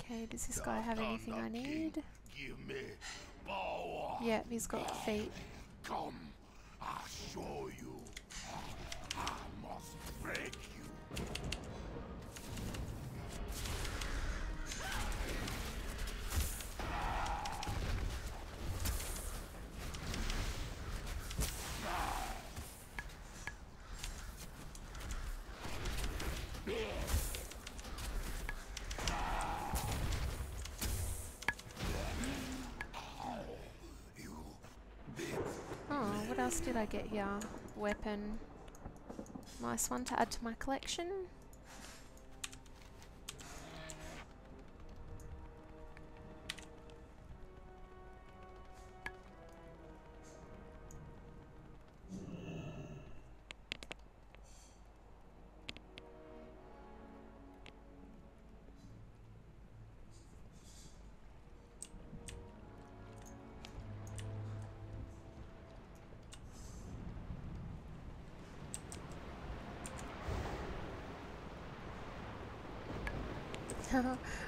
Okay, does this guy have anything I need? Give me power. Yeah, he's got feet. Come, I'll show you. I must break you. What else did I get here? Weapon. Nice one to add to my collection.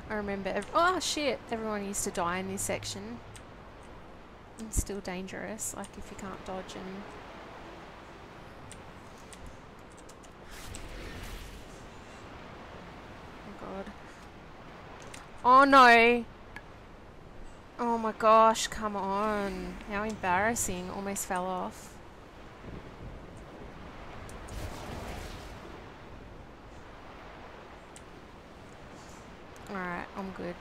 I remember, oh shit, everyone used to die in this section. It's still dangerous, like if you can't dodge and... Oh god. Oh no! Oh my gosh, come on. How embarrassing, almost fell off. Alright, I'm good.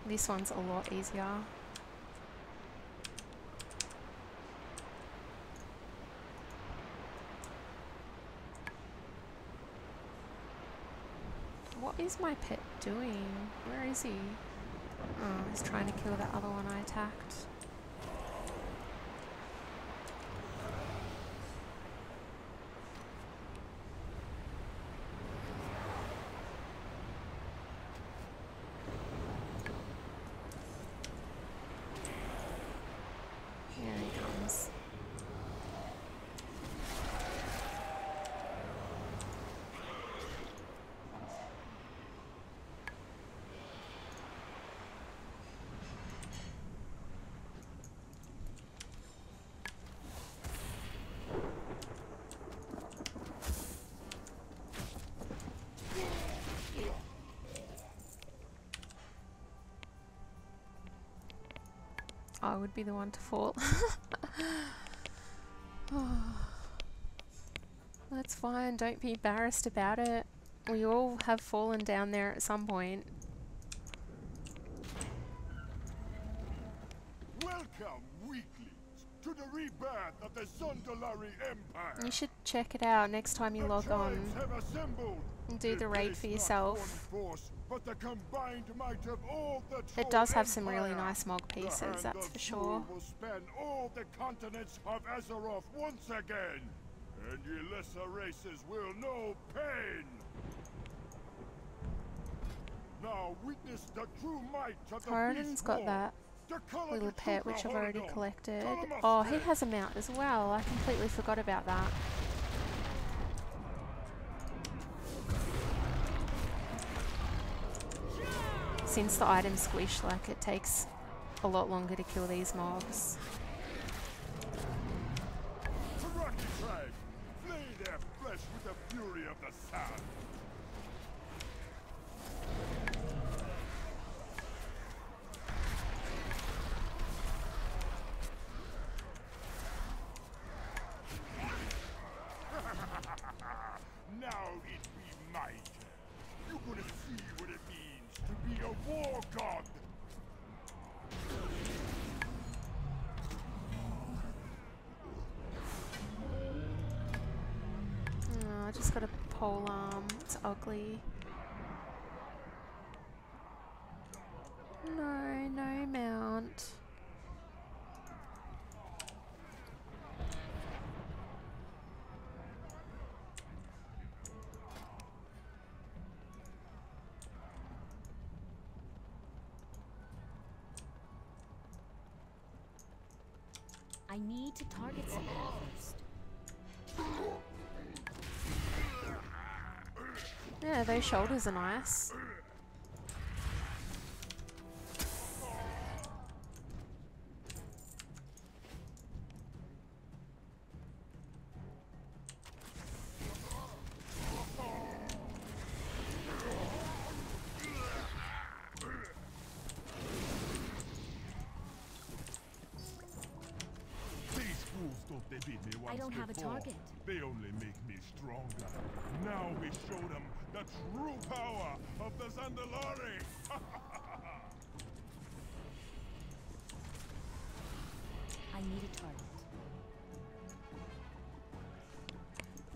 This one's a lot easier. What is my pet doing? Where is he? Oh, he's trying to kill that other one I attacked. Here he comes. I would be the one to fall. That's fine, don't be embarrassed about it. We all have fallen down there at some point. Welcome, weaklings, to the rebirth of the Zundalari Empire. You should check it out next time you log on and do the raid for yourself. It does have some really nice mog pieces, that's for sure. Will span all the continents of Azeroth once again, and ye lesser races will know pain. Now witness the true might of the Horadin's got that little pet which I've already collected. Oh, he has a mount as well. I completely forgot about that. Since the items squish, like, it takes a lot longer to kill these mobs. Flay their flesh with the fury of the sun. Now it be might. You're gonna see what it means to be a war god. Oh, I just got a pole arm. It's ugly. No, no mount. I need to target something first. Yeah, those shoulders are nice. I don't have a target. They only make me stronger. Now we show them the true power of the Zundalari. I need a target.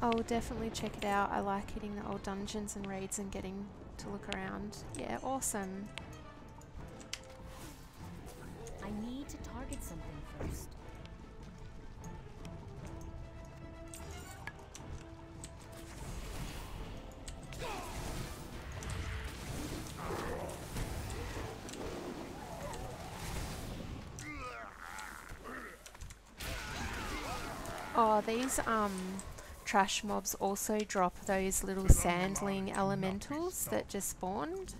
I'll definitely check it out. I like hitting the old dungeons and raids and getting to look around. Yeah, awesome. I need to target something first. Oh, these trash mobs also drop those little sandling elementals that just spawned.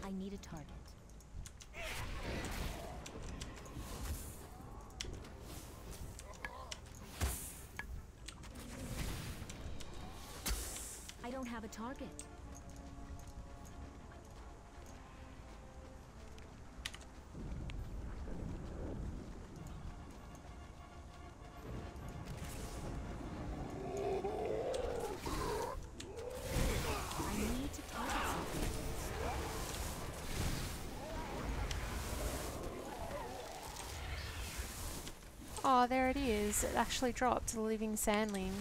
I need a target. I don't have a target. Oh, there it is. It actually dropped the living sandling.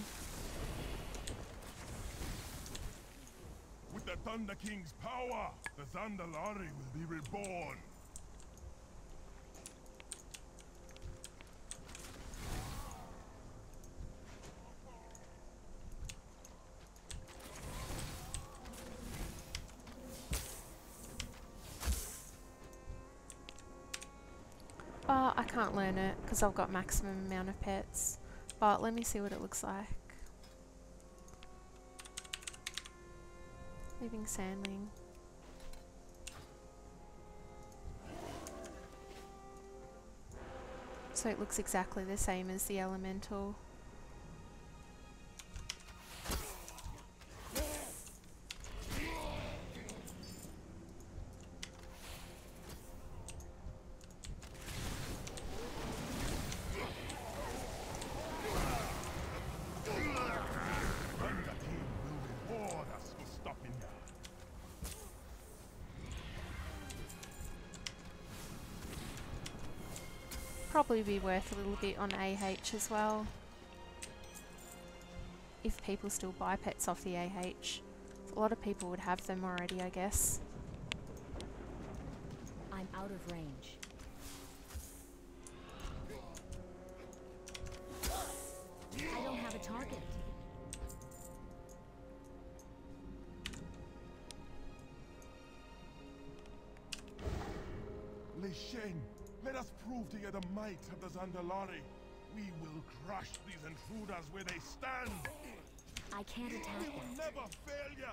With the Thunder King's power, the Zundalari will be reborn. I can't learn it because I've got maximum amount of pets, but let me see what it looks like. Living sandling. So it looks exactly the same as the elemental. probably be worth a little bit on AH as well. If people still buy pets off the AH. A lot of people would have them already, I guess. I'm out of range. I don't have a target. Li Shen, let us prove to you the might of the Zandalari. We will crush these intruders where they stand. I can't attack We will that. never fail you.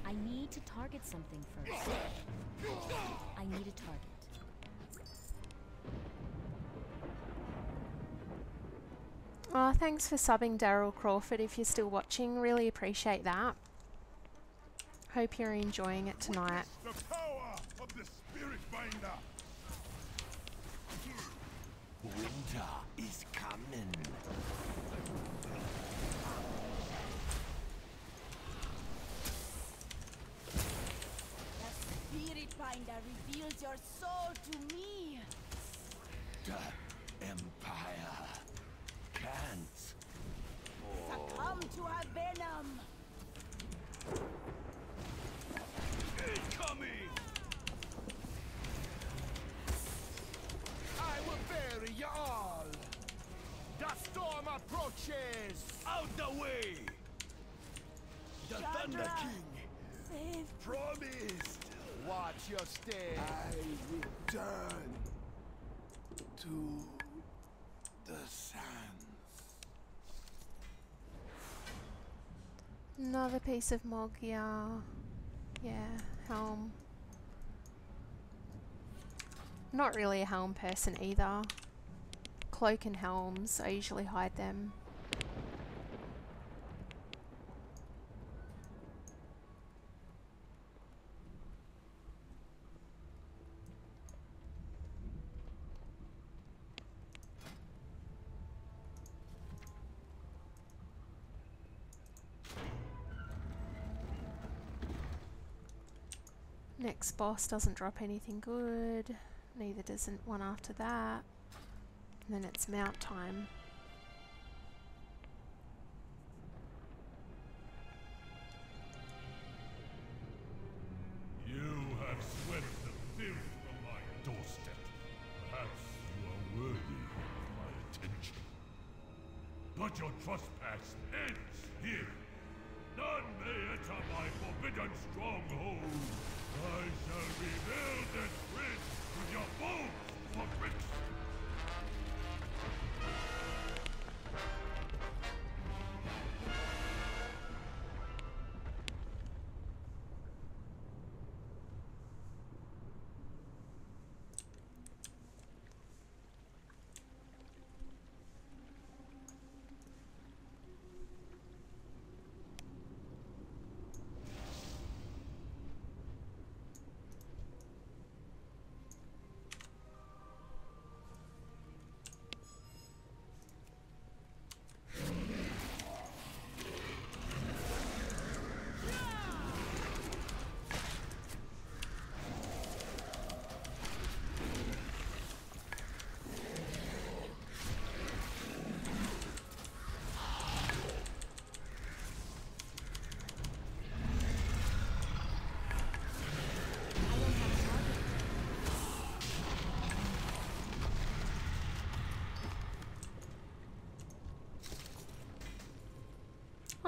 I need to target something first. I need a target. Oh, thanks for subbing, Daryl Crawford, if you're still watching. Really appreciate that. Hope you're enjoying it tonight. The power of the Spirit Binder. Winter is coming. The Spirit Binder reveals your soul to me. The Empire can't. Succumb to her venom. Incoming! I will bury you all! The storm approaches! Out the way! The Thunder Chandra, King save. promised! Watch your step! I return to the sands. Another piece of Mogia. Yeah, helm. Not really a helm person either. Cloak and helms, I usually hide them. Next boss doesn't drop anything good, neither does one after that. And then it's mount time. You have swept the filth from my doorstep. Perhaps you are worthy of my attention. But your trespass ends here. None may enter my forbidden stronghold. I shall rebuild this bridge with your bones for bricks.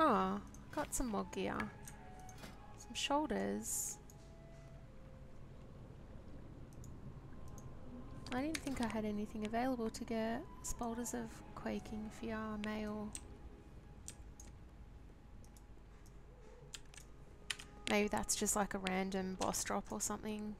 Oh, got some mod gear. Some shoulders. I didn't think I had anything available to get. Spoulders of Quaking Fear, male. Maybe that's just like a random boss drop or something.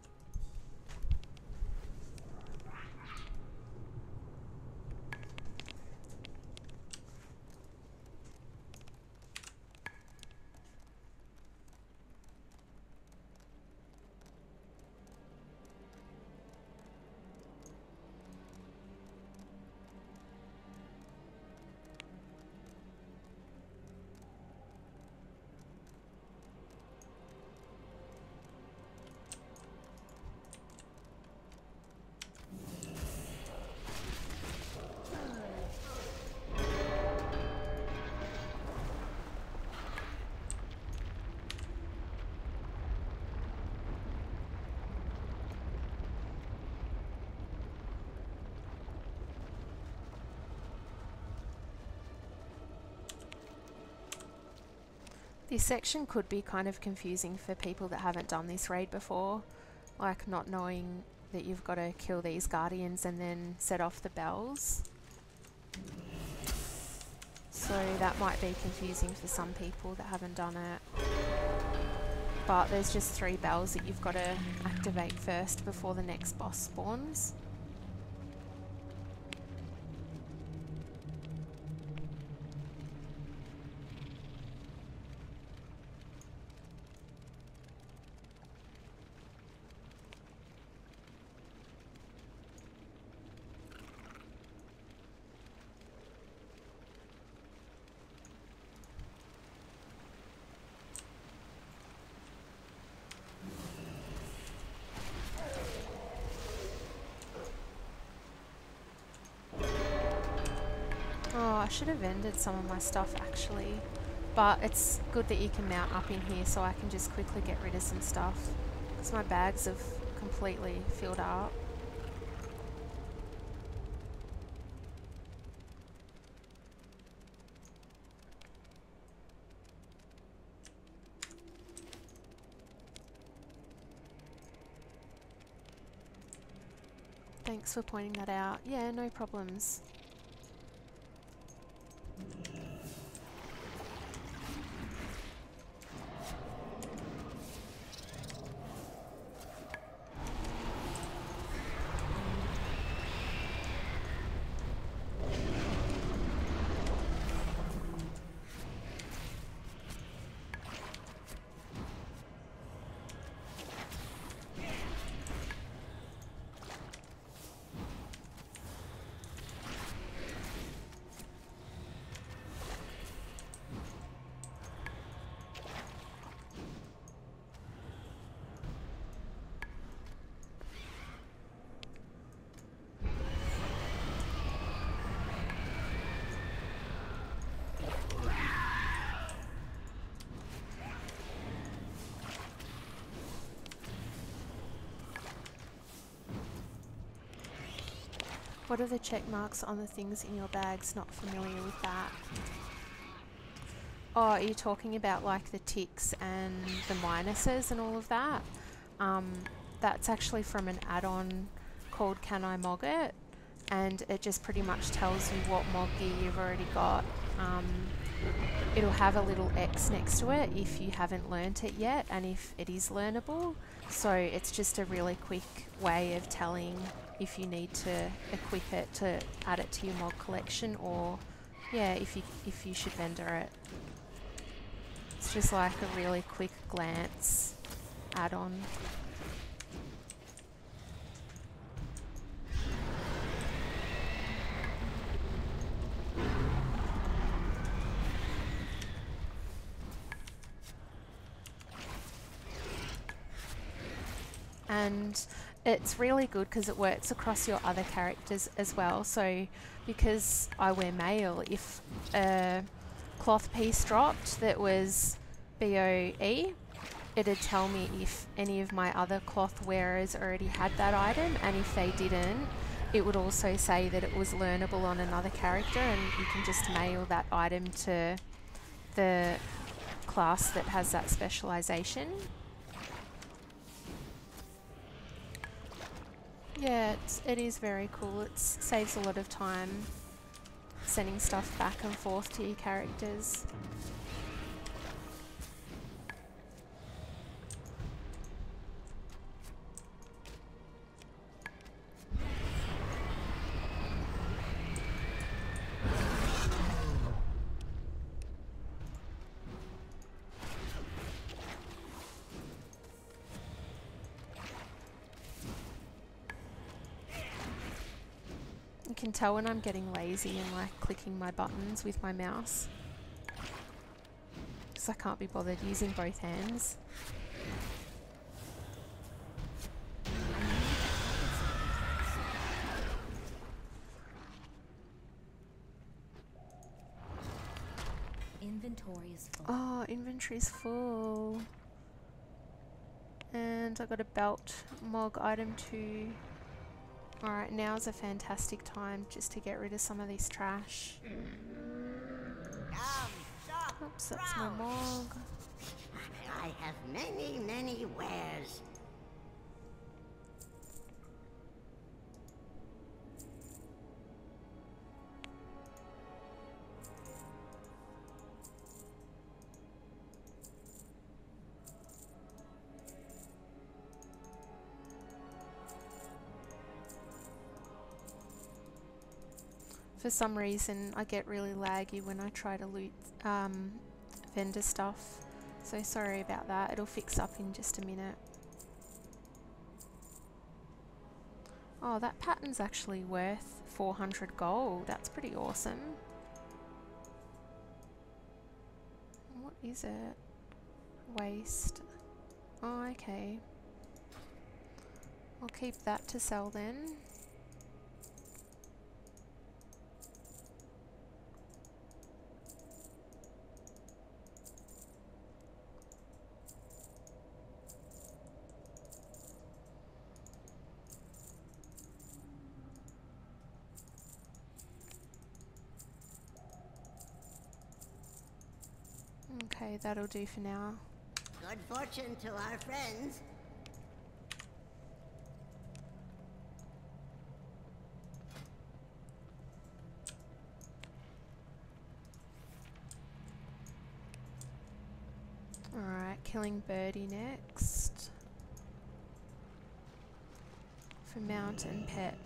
This section could be kind of confusing for people that haven't done this raid before, like not knowing that you've got to kill these guardians and then set off the bells. So that might be confusing for some people that haven't done it. But there's just 3 bells that you've got to activate first before the next boss spawns. I should have ended some of my stuff actually, but it's good that you can mount up in here so I can just quickly get rid of some stuff because my bags have completely filled up. Thanks for pointing that out. Yeah, no problems. What are the check marks on the things in your bags? Not familiar with that. Oh, are you talking about like the ticks and the minuses and all of that? That's actually from an add-on called Can I Mog It? And it just pretty much tells you what mod gear you've already got. It'll have a little X next to it if you haven't learnt it yet and if it is learnable. So it's just a really quick way of telling if you need to equip it to add it to your mod collection, or yeah, if you should vendor it. It's just like a really quick glance add-on. And it's really good because it works across your other characters as well. So because I wear mail, if a cloth piece dropped that was BOE, it'd tell me if any of my other cloth wearers already had that item, and if they didn't, it would also say that it was learnable on another character, and you can just mail that item to the class that has that specialization. Yeah, it is very cool. It saves a lot of time sending stuff back and forth to your characters. You can tell when I'm getting lazy and like clicking my buttons with my mouse, because I can't be bothered using both hands. Inventory is full. Oh, inventory's full. And I got a belt mog item too. Alright, now's a fantastic time just to get rid of some of this trash. Oops, that's my mog. I have many, many wares. For some reason, I get really laggy when I try to loot vendor stuff. So sorry about that. It'll fix up in just a minute. Oh, that pattern's actually worth 400 gold. That's pretty awesome. What is it? Waste. Oh, okay. I'll keep that to sell then. Okay, that'll do for now. Good fortune to our friends. Alright, killing Birdie next. For mount and pet.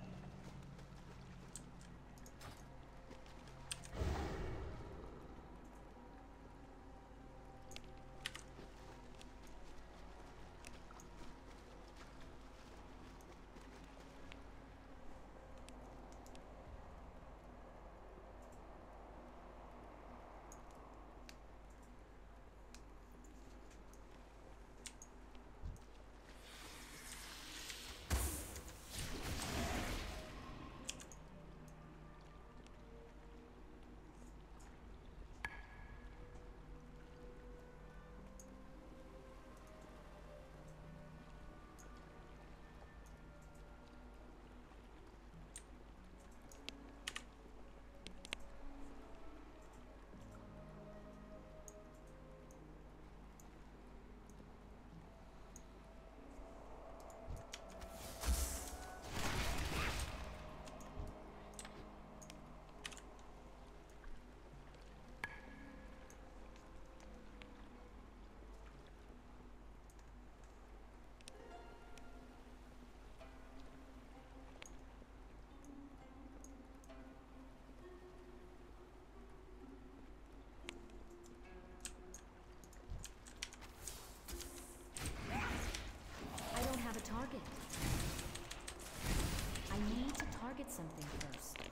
Something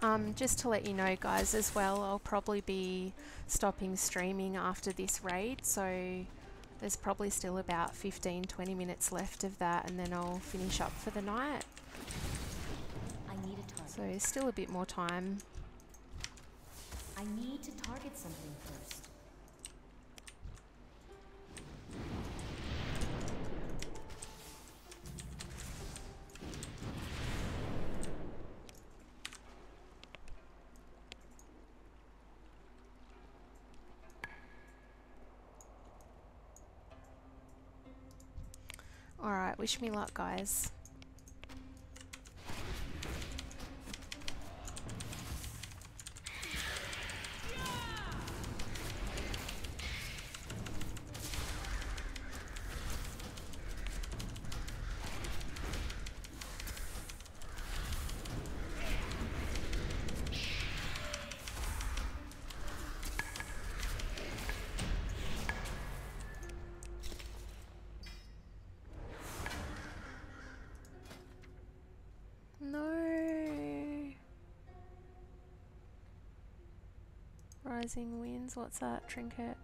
first. Just to let you know guys as well, I'll probably be stopping streaming after this raid, so there's probably still about 15-20 minutes left of that, and then I'll finish up for the night. I need a target. So still a bit more time. I need to target something first. Alright, wish me luck guys. Rising winds, what's that? Trinket?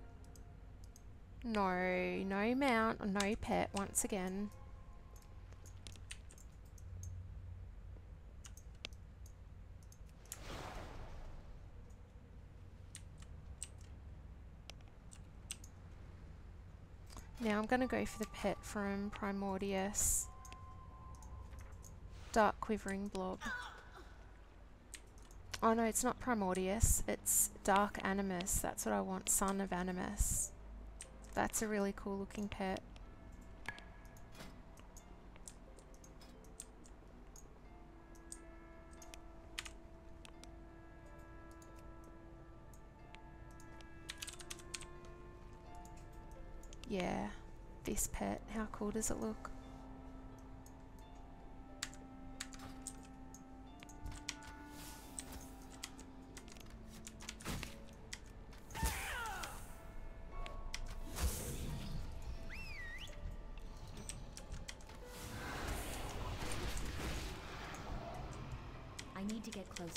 No, no mount, no pet once again. Now I'm going to go for the pet from Primordius. Dark Quivering Blob. Oh no, it's not Primordius, it's Dark Animus. That's what I want, Son of Animus. That's a really cool looking pet. Yeah, this pet, how cool does it look? I need to get closer.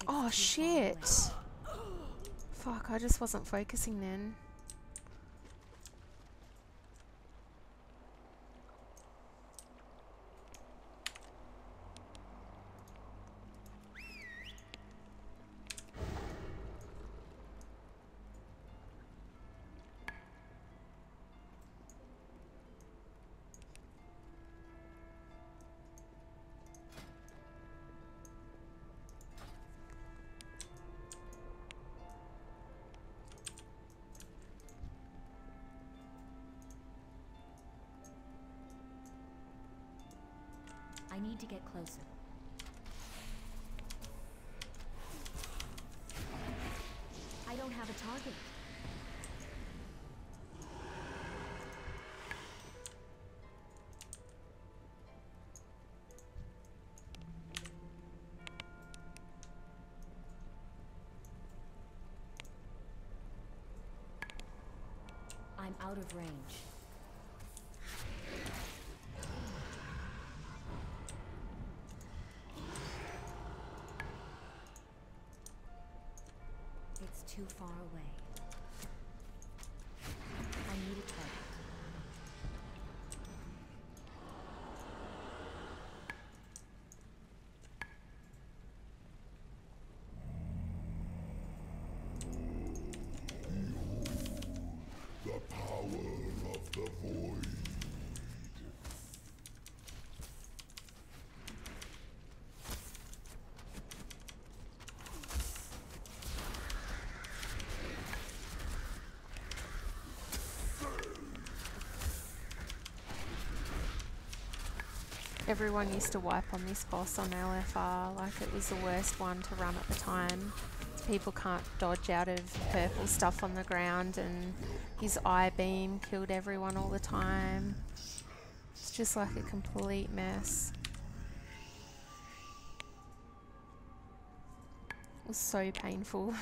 Oh shit! Fuck, I just wasn't focusing then. I need to get closer. I don't have a target. I'm out of range. It's too far away. I need a target. The power of the void. Everyone used to wipe on this boss on LFR, like it was the worst one to run at the time. People can't dodge out of purple stuff on the ground, and his eye beam killed everyone all the time. It's just like a complete mess. It was so painful.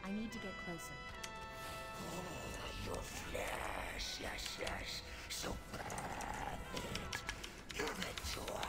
I need to get closer. Your flesh, yes, so perfect. Give it to us.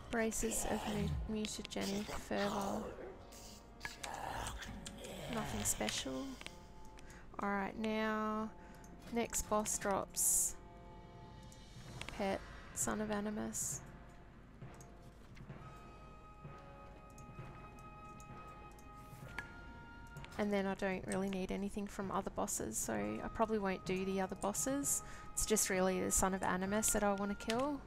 Braces of mutagenic fervor. Nothing special. Alright, now next boss drops Pet, Son of Animus. And then I don't really need anything from other bosses, so I probably won't do the other bosses. It's just really the Son of Animus that I want to kill.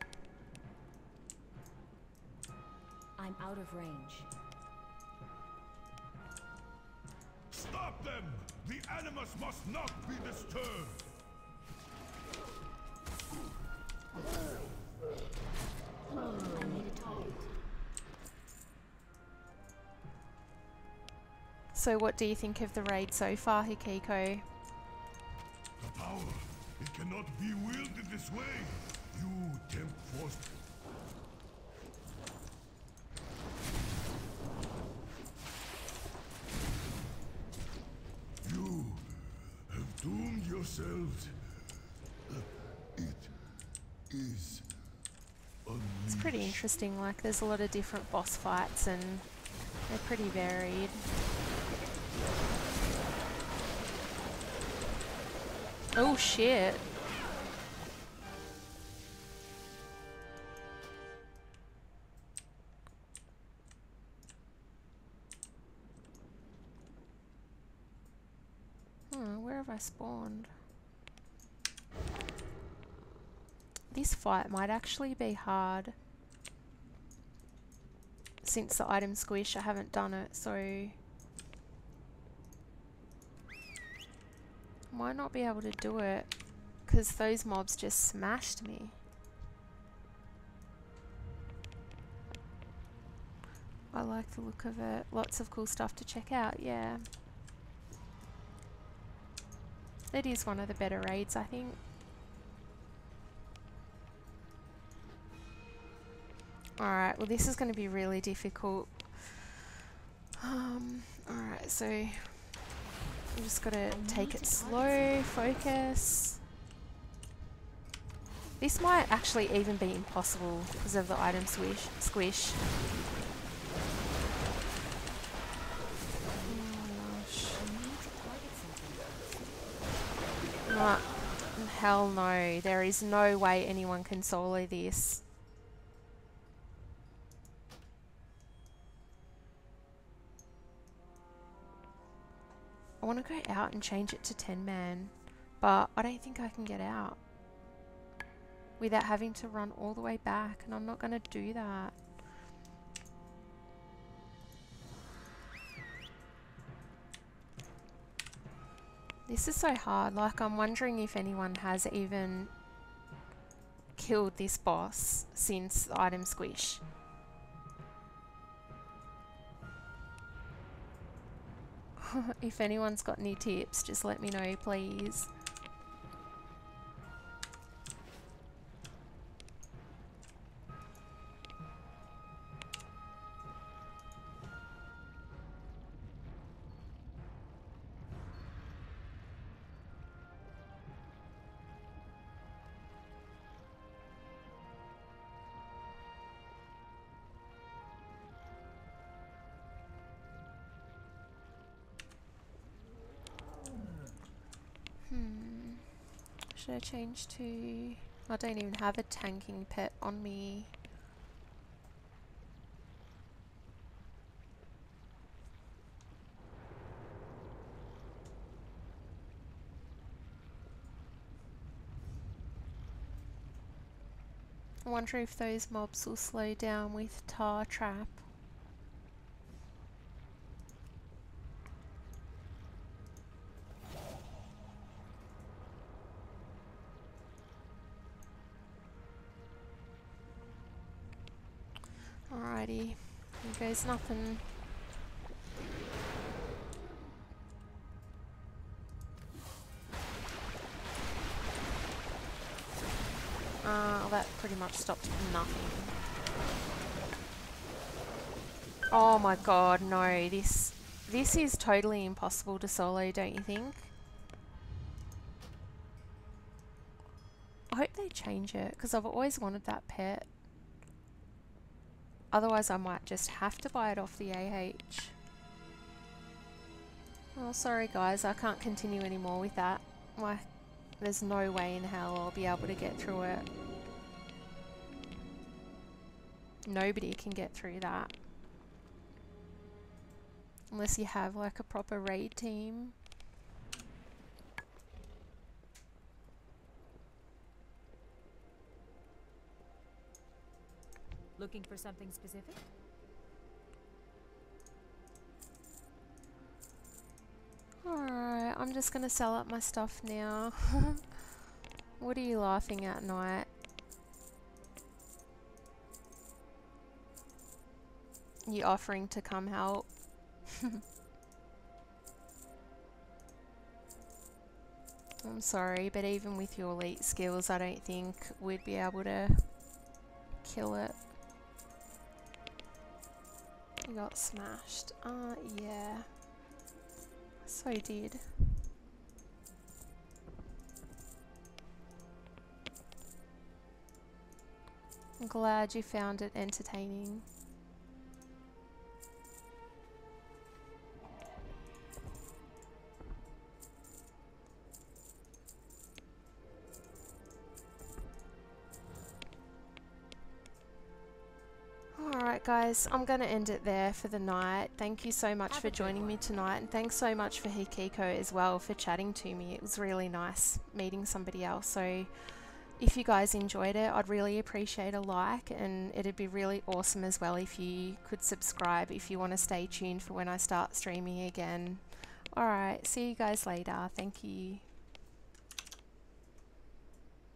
I'm out of range. Stop them! The Animus must not be disturbed! I need a target. So what do you think of the raid so far, Hikiko? The power, it cannot be wielded this way! You tempt force. You have doomed yourselves. It is unleashed. It's pretty interesting, like there's a lot of different boss fights and they're pretty varied. Oh shit. Where have I spawned? This fight might actually be hard. Since the item squish, I haven't done it, so might not be able to do it because those mobs just smashed me. I like the look of it. Lots of cool stuff to check out, yeah. It is one of the better raids, I think. Alright, well this is going to be really difficult. Alright, so I'm just got to take it slow, focus. This might actually even be impossible because of the item squish. Hell no, there is no way anyone can solo this. I want to go out and change it to 10-man, but I don't think I can get out without having to run all the way back, and I'm not going to do that. This is so hard, like I'm wondering if anyone has even killed this boss since the item squish. If anyone's got any tips, just let me know, please. Should I change to... I don't even have a tanking pet on me. I wonder if those mobs will slow down with Tar Trap. Alrighty, here goes nothing. That pretty much stopped nothing. Oh my god, no, this is totally impossible to solo, don't you think? I hope they change it, because I've always wanted that pet. Otherwise I might just have to buy it off the AH. Oh, sorry guys, I can't continue anymore with that. Like, there's no way in hell I'll be able to get through it. Nobody can get through that. Unless you have like a proper raid team. Looking for something specific? Alright, I'm just gonna sell up my stuff now. What are you laughing at, Knight? You offering to come help? I'm sorry, but even with your elite skills, I don't think we'd be able to kill it. You got smashed. Yeah. So did. I'm glad you found it entertaining. Alright guys, I'm going to end it there for the night. Thank you so much for joining me tonight, and thanks so much for Hikiko as well for chatting to me. It was really nice meeting somebody else. So if you guys enjoyed it, I'd really appreciate a like, and it'd be really awesome as well if you could subscribe if you want to stay tuned for when I start streaming again. Alright, see you guys later. Thank you.